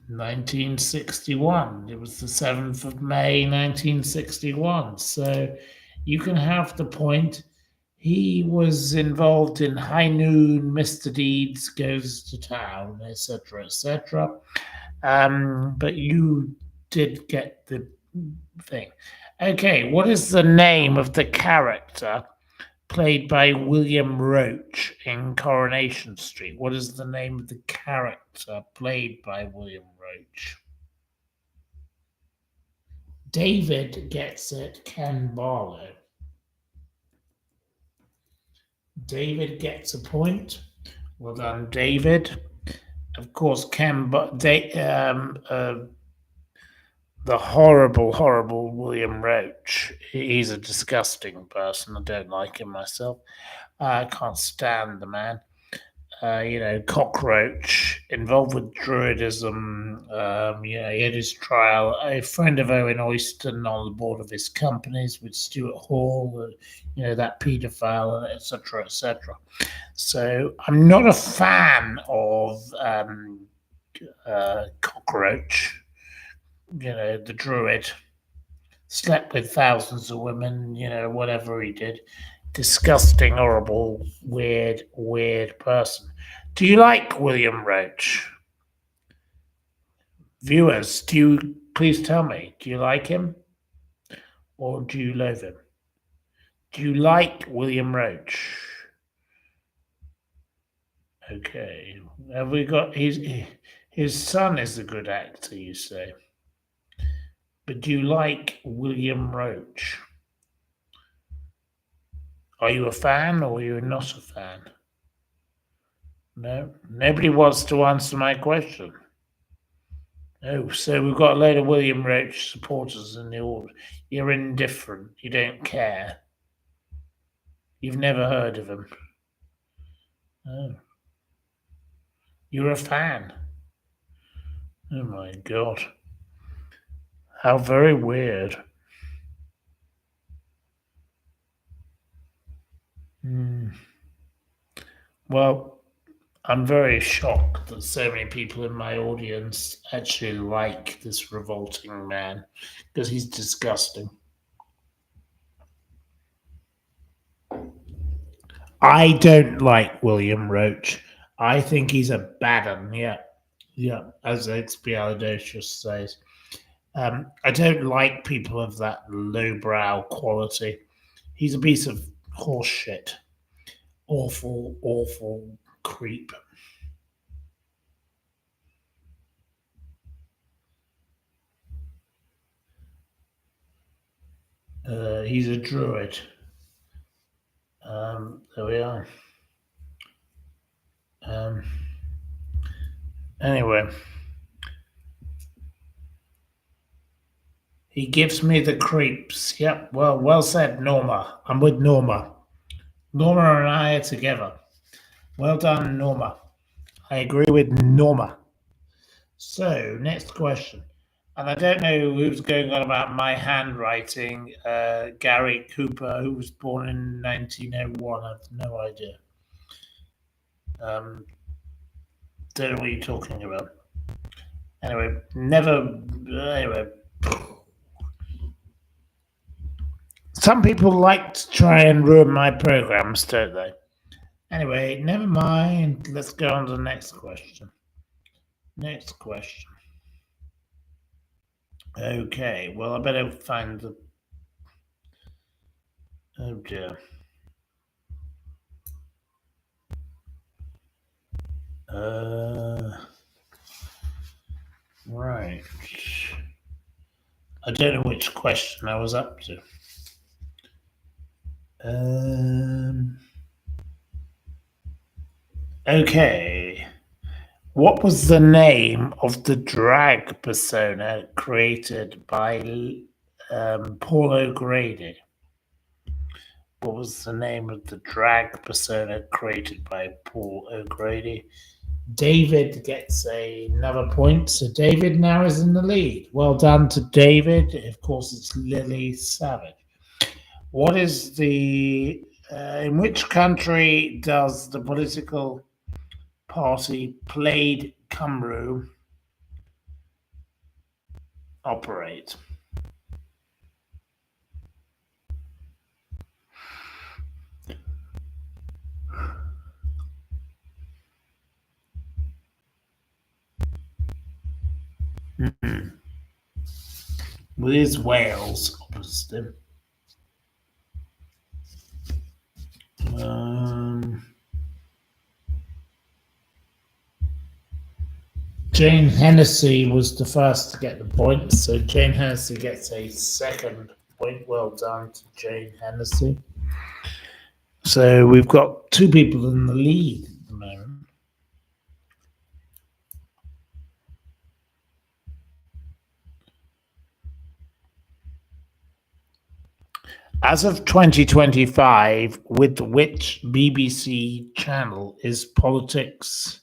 1961. It was the 7th of May, 1961. So you can have the point. He was involved in High Noon, Mr. Deeds Goes to Town, etc., etc. But you did get the thing. Okay, what is the name of the character played by William Roach in Coronation Street? What is the name of the character played by William Roach? David gets it, Ken Barlow. David gets a point. Well done, David. Of course, the horrible William Roach. He's a disgusting person. I don't like him myself. I can't stand the man. cockroach, involved with druidism. He had his trial. A friend of Owen Oyston on the board of his companies with Stuart Hall, that paedophile, etc., etc. So I'm not a fan of cockroach. The druid slept with thousands of women. Whatever he did, disgusting, horrible, weird person. Do you like William Roach? Viewers, do you please tell me, do you like him or do you loathe him? Do you like William Roach? Okay. Have we got his son is a good actor, you say. But do you like William Roach? Are you a fan or are you not a fan? No, nobody wants to answer my question. Oh, so we've got a load of William Roach supporters in the audience. You're indifferent. You don't care. You've never heard of him. Oh, you're a fan. Oh my God. How very weird. Well, I'm very shocked that so many people in my audience actually like this revolting man because he's disgusting. I don't like William Roach. I think he's a bad one. Yeah, as Expialidocious says. I don't like people of that lowbrow quality. He's a piece of horse shit. Awful creep. He's a druid. There we are. Anyway, he gives me the creeps. Yep, well said, Norma. I'm with Norma. Norma and I are together. Well done, Norma. I agree with Norma. So, next question. And I don't know who's going on about my handwriting. Gary Cooper, who was born in 1901. I have no idea. Don't know what you're talking about. Anyway, some people like to try and ruin my programs, don't they? Anyway, never mind. Let's go on to the next question. Okay, well, I better find the. Oh dear. Right. I don't know which question I was up to. Okay. What was the name of the drag persona created by Paul O'Grady? What was the name of the drag persona created by Paul O'Grady? David gets another point, so David now is in the lead. Well done to David. Of course, it's Lily Savage. What is the in which country does the political party Plaid Cymru operate? Well, it is Wales, obviously. Jane Hennessy was the first to get the point, so Jane Hennessy gets a second point. Well done to Jane Hennessy. So we've got two people in the lead at the moment. As of 2025, with which BBC channel is Politics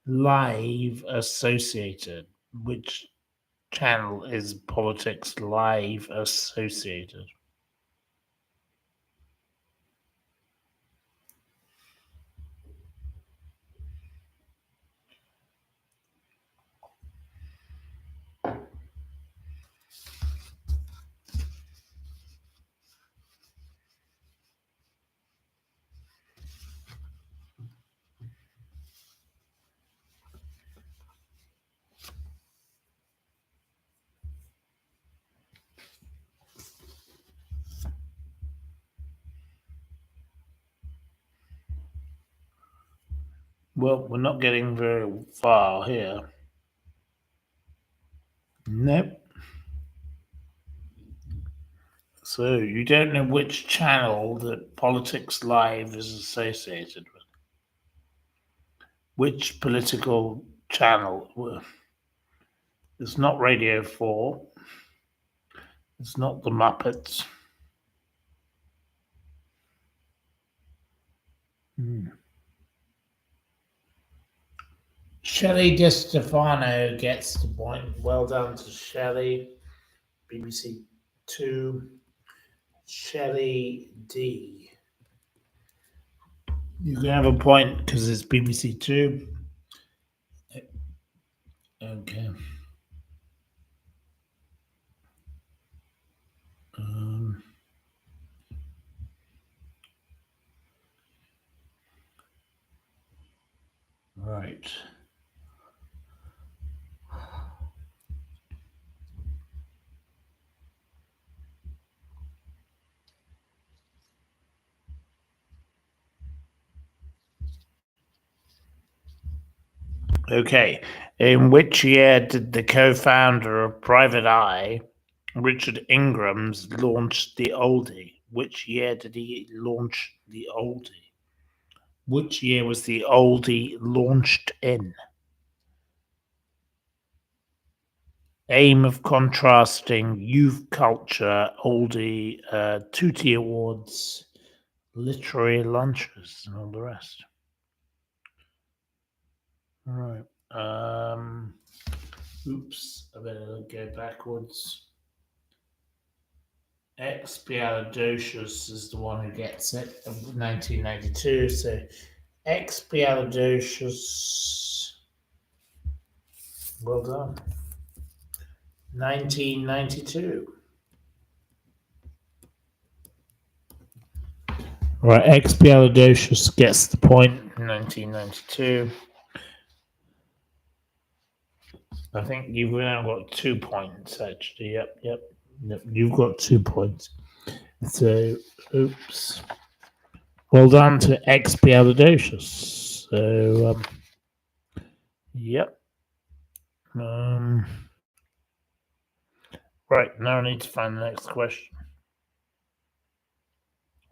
Live associated? Which channel is Politics Live associated? Well, we're not getting very far here. Nope. So you don't know which channel that Politics Live is associated with? Which political channel? It's not Radio 4. It's not the Muppets. Shelley Di Stefano gets the point. Well done to Shelley. BBC 2. Shelley D. You can have a point because it's BBC 2. Okay. Right. Okay. In which year did the co-founder of Private Eye, Richard Ingrams, launch the oldie? Which year did he launch the oldie? Which year was the oldie launched in? Aim of contrasting youth culture, oldie, Tootie Awards, literary lunches, and all the rest. All right. Oops, I better go backwards. Expialidocious is the one who gets it, 1992. So Expialidocious, well done. 1992. Right, Expialidocious gets the point. 1992. I think you've now got 2 points, actually. Yep. You've got 2 points. So, oops. Well done to Expialidocious. So, yep. Right, now I need to find the next question.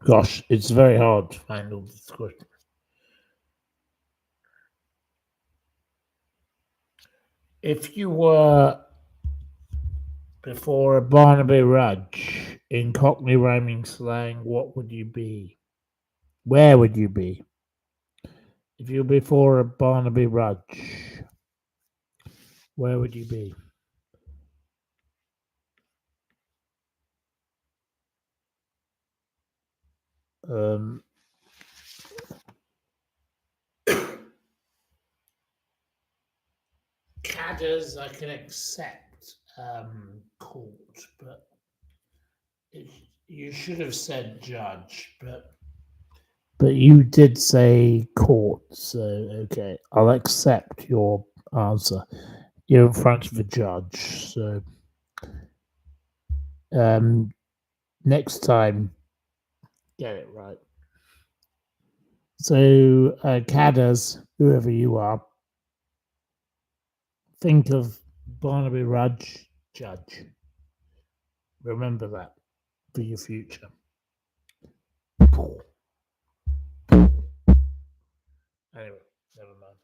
Gosh, it's very hard to find all these questions. If you were before a Barnaby Rudge in Cockney rhyming slang, what would you be? Where would you be? If you were before a Barnaby Rudge, where would you be? Cadders I can accept court, but you should have said judge, but you did say court, so okay, I'll accept your answer. You're in front of a judge, so next time get it right. So Cadders, whoever you are, think of Barnaby Rudge, judge. Remember that for your future. Anyway, never mind.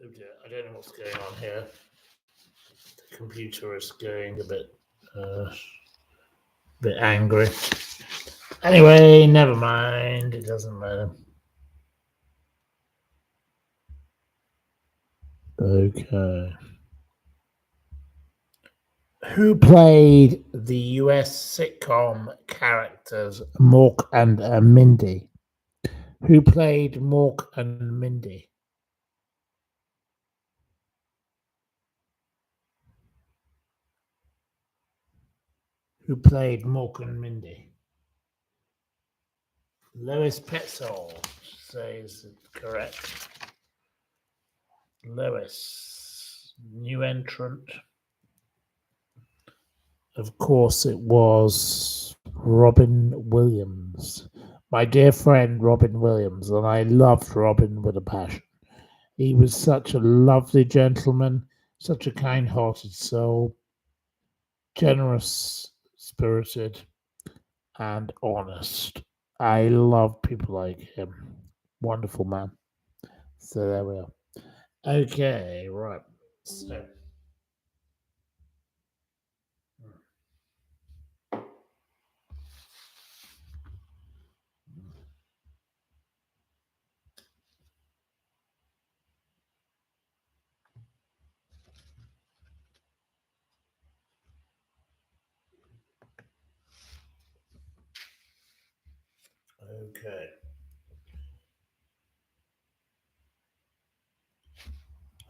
Oh dear, I don't know what's going on here. The computer is going a bit. bit angry. Anyway, never mind. It doesn't matter. Okay. Who played the US sitcom characters Mork and Mindy? Who played Mork and Mindy? Who played Mork and Mindy? Lois Petzold says it correct. Lois, new entrant. Of course, it was Robin Williams, my dear friend Robin Williams, and I loved Robin with a passion. He was such a lovely gentleman, such a kind hearted soul, generous spirited, and honest. I love people like him. Wonderful man. So there we are. Okay, right. So. Okay.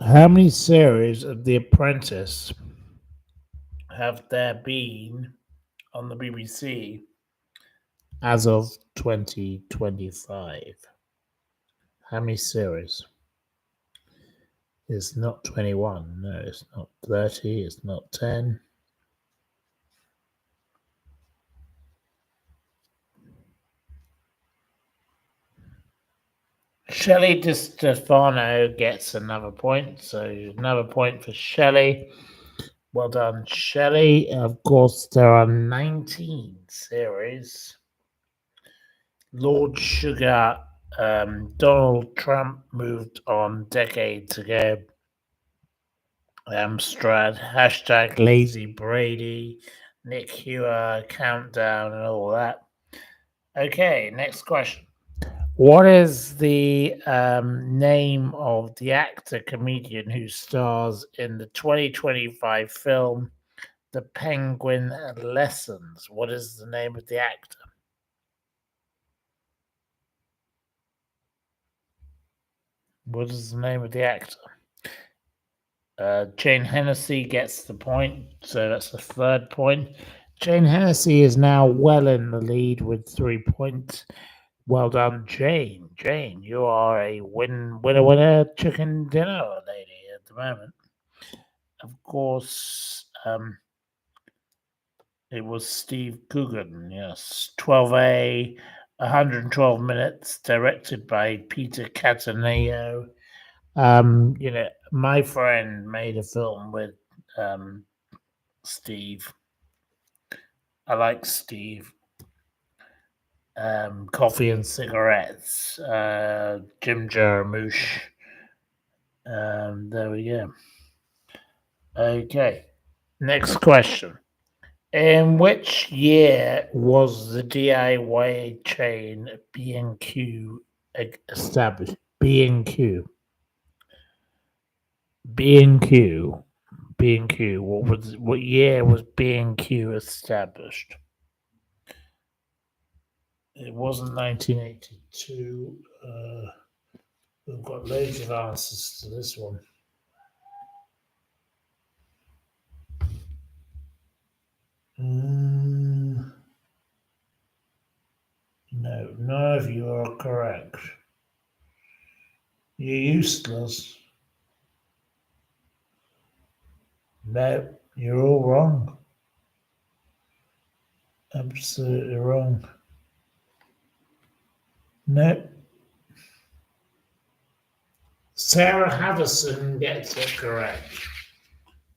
How many series of The Apprentice have there been on the BBC as of 2025? How many series? It's not 21. No, it's not 30. It's not 10. Shelley Di Stefano gets another point. So another point for Shelley. Well done, Shelley. Of course, there are 19 series. Lord Sugar, Donald Trump moved on decades ago. Amstrad, hashtag Lazy Brady, Nick Hewer, Countdown, and all that. Okay, next question. What is the name of the actor comedian who stars in the 2025 film The Penguin Lessons? What is the name of the actor? What is the name of the actor? Jane Hennessy gets the point, so that's the third point. Jane Hennessy is now well in the lead with 3 points. Well done, Jane. Jane, you are a winner chicken dinner lady at the moment. Of course, it was Steve Coogan, yes. 12A, 112 minutes, directed by Peter Cattaneo. My friend made a film with Steve. I like Steve. Coffee and Cigarettes, Jim Jarmusch. There we go. Okay, next question. In which year was the DIY chain B&Q established? B&Q. B&Q. B&Q. What year was B&Q established? It wasn't 1982. We've got loads of answers to this one. No, none of you are correct. You're useless. No, you're all wrong. Absolutely wrong. No. Sarah Havison gets it correct.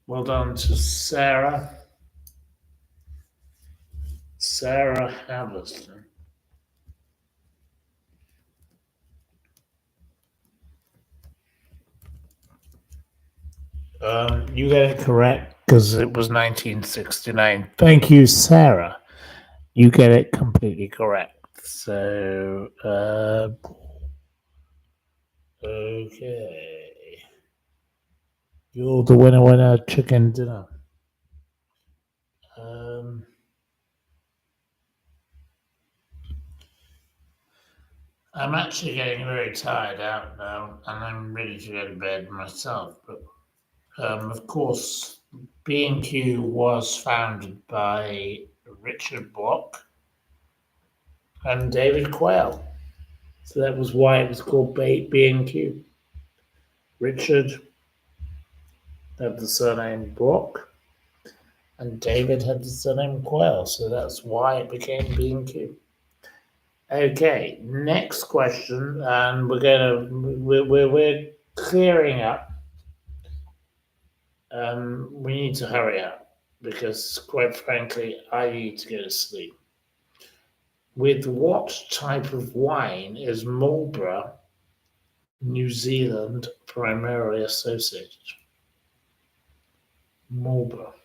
Well done to Sarah. Sarah Havison. You get it correct because it was 1969. Thank you, Sarah. You get it completely correct. So, okay. You're the winner, chicken dinner. I'm actually getting very tired out now, and I'm ready to go to bed myself. But of course, B&Q was founded by Richard Block and David Quayle. So that was why it was called B&Q. Richard had the surname Block, and David had the surname Quayle. So that's why it became B&Q. Okay, next question, and we're clearing up. We need to hurry up because, quite frankly, I need to go to sleep. With what type of wine is Marlborough, New Zealand, primarily associated? Marlborough.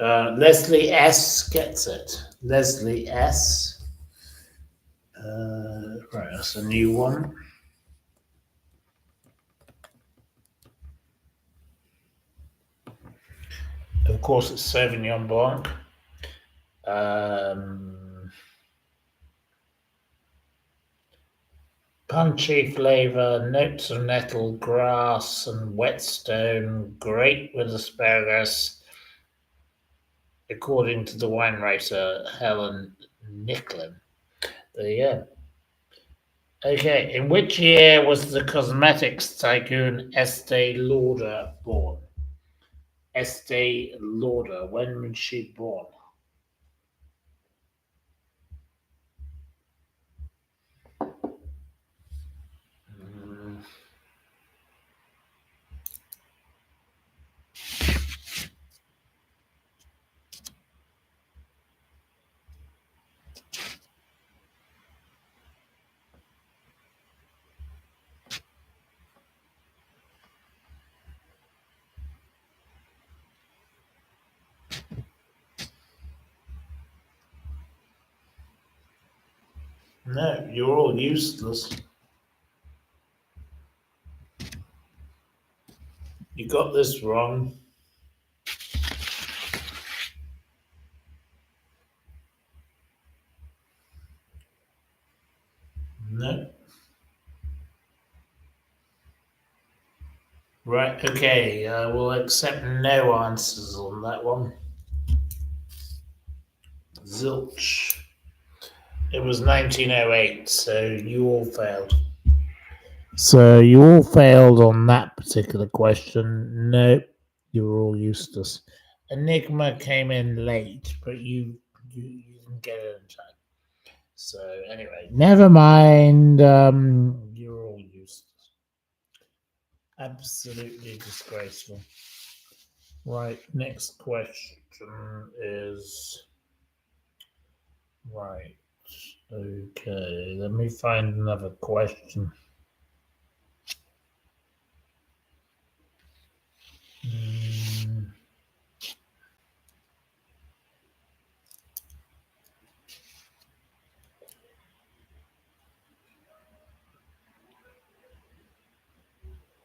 Leslie S. gets it. Leslie S. Right, that's a new one. Of course, it's Sauvignon Blanc. Punchy flavour, notes of nettle, grass, and whetstone, great with asparagus, according to the wine writer Helen Nicklin. There you go. Okay, in which year was the cosmetics tycoon Estee Lauder born? Estee Lauder, when was she born? No, you're all useless. You got this wrong. No. Right, okay, I will accept no answers on that one. Zilch. It was 1908, so you all failed. So you all failed on that particular question. Nope, you were all useless. Enigma came in late, but you didn't get it in time. So anyway, never mind. You're all useless. Absolutely disgraceful. Right, next question is right. Okay, let me find another question.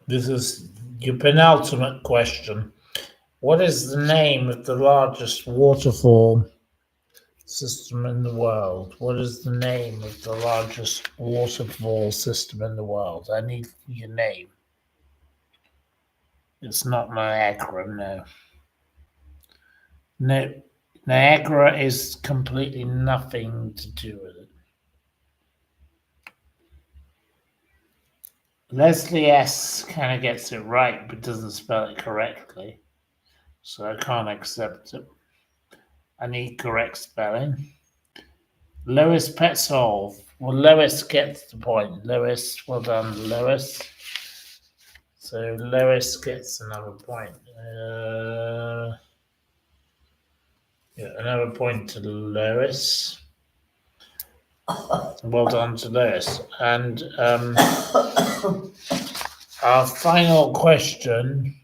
This is your penultimate question. What is the name of the largest waterfall system in the world? What is the name of the largest waterfall system in the world? I need your name. It's not Niagara, no. No, Niagara is completely nothing to do with it. Leslie S. kind of gets it right, but doesn't spell it correctly. So I can't accept it. I need correct spelling. Lois Petzold. Well, Lois gets the point. Lois, well done, Lois. So Lois gets another point. Yeah, another point to Lois. Well done to Lewis. And our final question: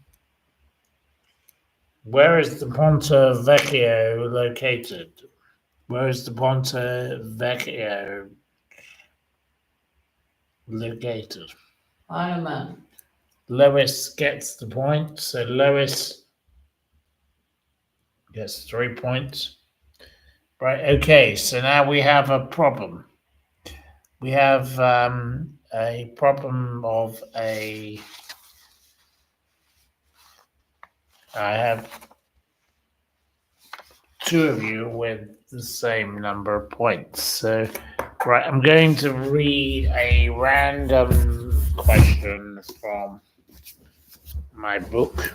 where is the Ponte Vecchio located? Where is the Ponte Vecchio located? I don't know. Lewis gets the point. So Lewis gets 3 points. Right. Okay. So now we have a problem. We have a problem of a. I have two of you with the same number of points. So, right, I'm going to read a random question from my book.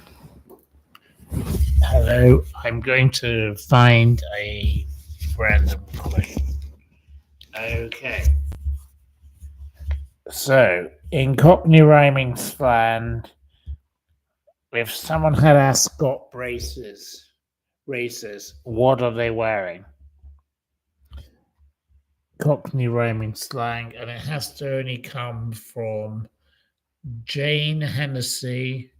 Hello, I'm going to find a random question. Okay. So, in Cockney rhyming slang, if someone had ascot races, what are they wearing? Cockney rhyming slang, and it has to only come from Jane Hennessy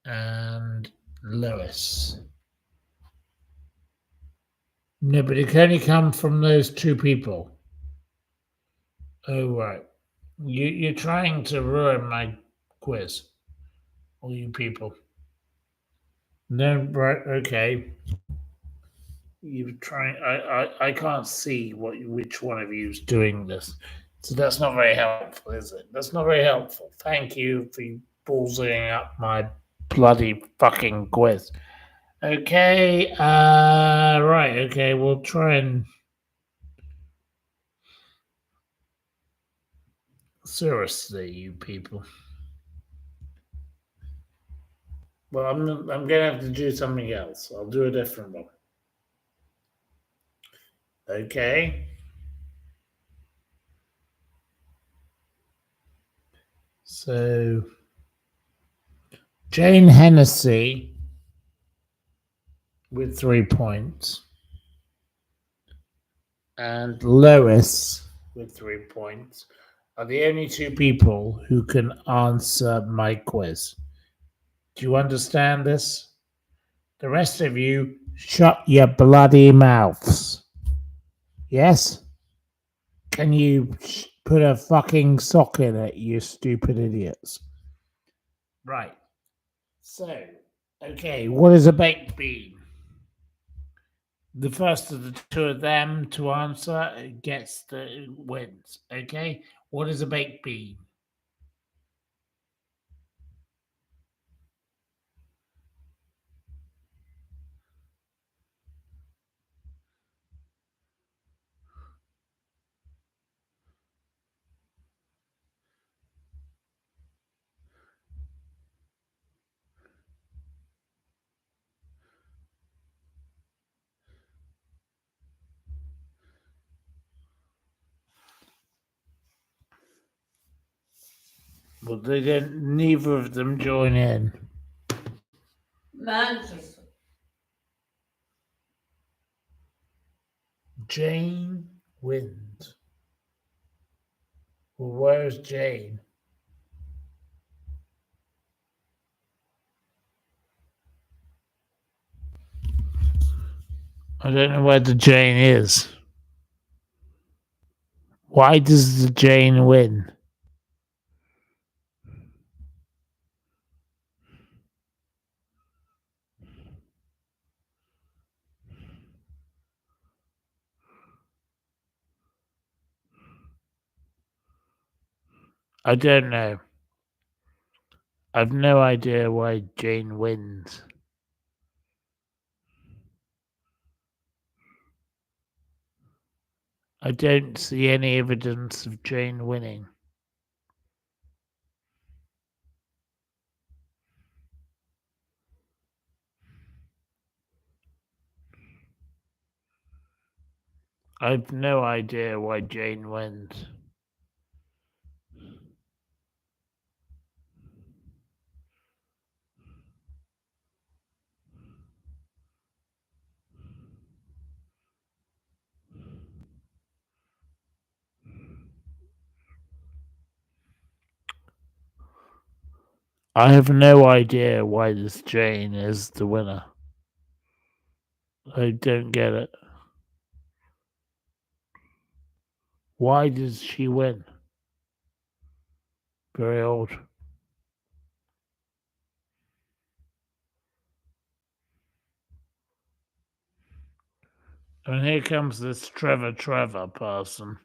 and Lewis. No, but it can only come from those two people. Oh, right. You're trying to ruin my quiz, all you people. No, right, okay. You're trying. I can't see which one of you is doing this. So that's not very helpful, is it? That's not very helpful. Thank you for ballsying up my bloody fucking quiz. Okay, right, okay, we'll try and seriously, you people. Well, I'm gonna have to do something else. I'll do a different one. Okay. So Jane Hennessy with 3 points. And Lois with 3 points are the only two people who can answer my quiz. Do you understand this? The rest of you, shut your bloody mouths. Yes? Can you put a fucking sock in it, you stupid idiots? Right. So, okay, what is a baked bean? The first of the two of them to answer gets the wins. Okay, what is a baked bean? Well, they didn't. Neither of them join in. Manchester. Jane wins. Well, where's Jane? I don't know where the Jane is. Why does the Jane win? I don't know. I've no idea why Jane wins. I don't see any evidence of Jane winning. I've no idea why Jane wins. I have no idea why this Jane is the winner. I don't get it. Why does she win? Very old. And here comes this Trevor person.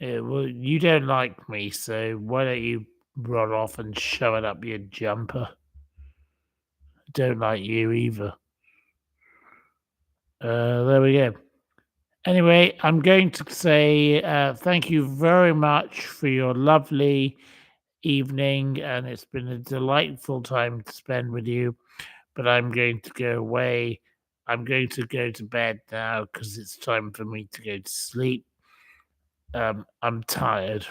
Well, you don't like me, so why don't you run off and shove it up your jumper? I don't like you either. There we go. Anyway, I'm going to say thank you very much for your lovely evening, and it's been a delightful time to spend with you. But I'm going to go away. I'm going to go to bed now because it's time for me to go to sleep. I'm tired.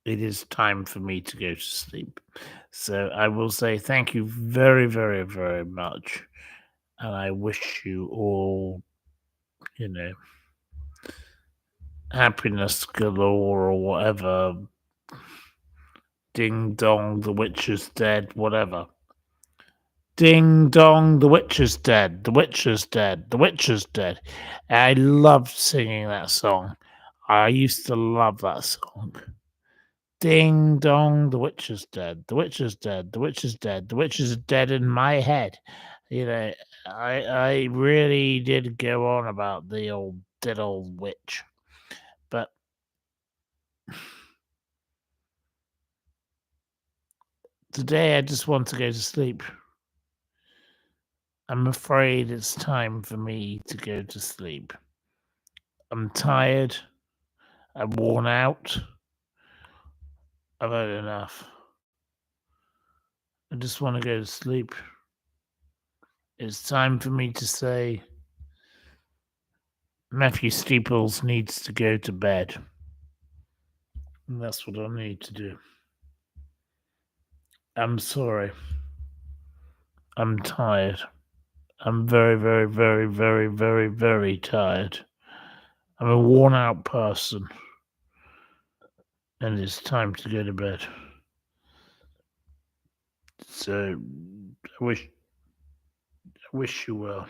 It is time for me to go to sleep. So I will say thank you very, very, very much. And I wish you all, happiness galore or whatever. Ding dong, the witch is dead, whatever. Ding dong, the witch is dead, the witch is dead, the witch is dead. I loved singing that song. I used to love that song. Ding dong, the witch is dead, the witch is dead, the witch is dead, the witch is dead in my head. I really did go on about the dead old witch. But today I just want to go to sleep. I'm afraid it's time for me to go to sleep. I'm tired. I'm worn out. I've had enough. I just want to go to sleep. It's time for me to say Matthew Steeples needs to go to bed. And that's what I need to do. I'm sorry. I'm tired. I'm very, very, very, very, very, very tired. I'm a worn out person. And it's time to go to bed. So I wish you well.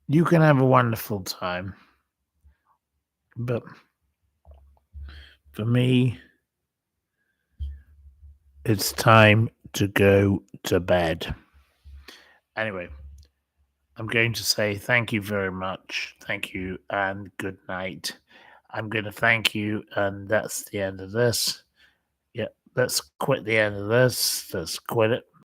You can have a wonderful time. But for me, it's time to go to bed. Anyway, I'm going to say thank you very much. Thank you and good night. I'm going to thank you, and that's the end of this. Yeah, let's quit the end of this. Let's quit it.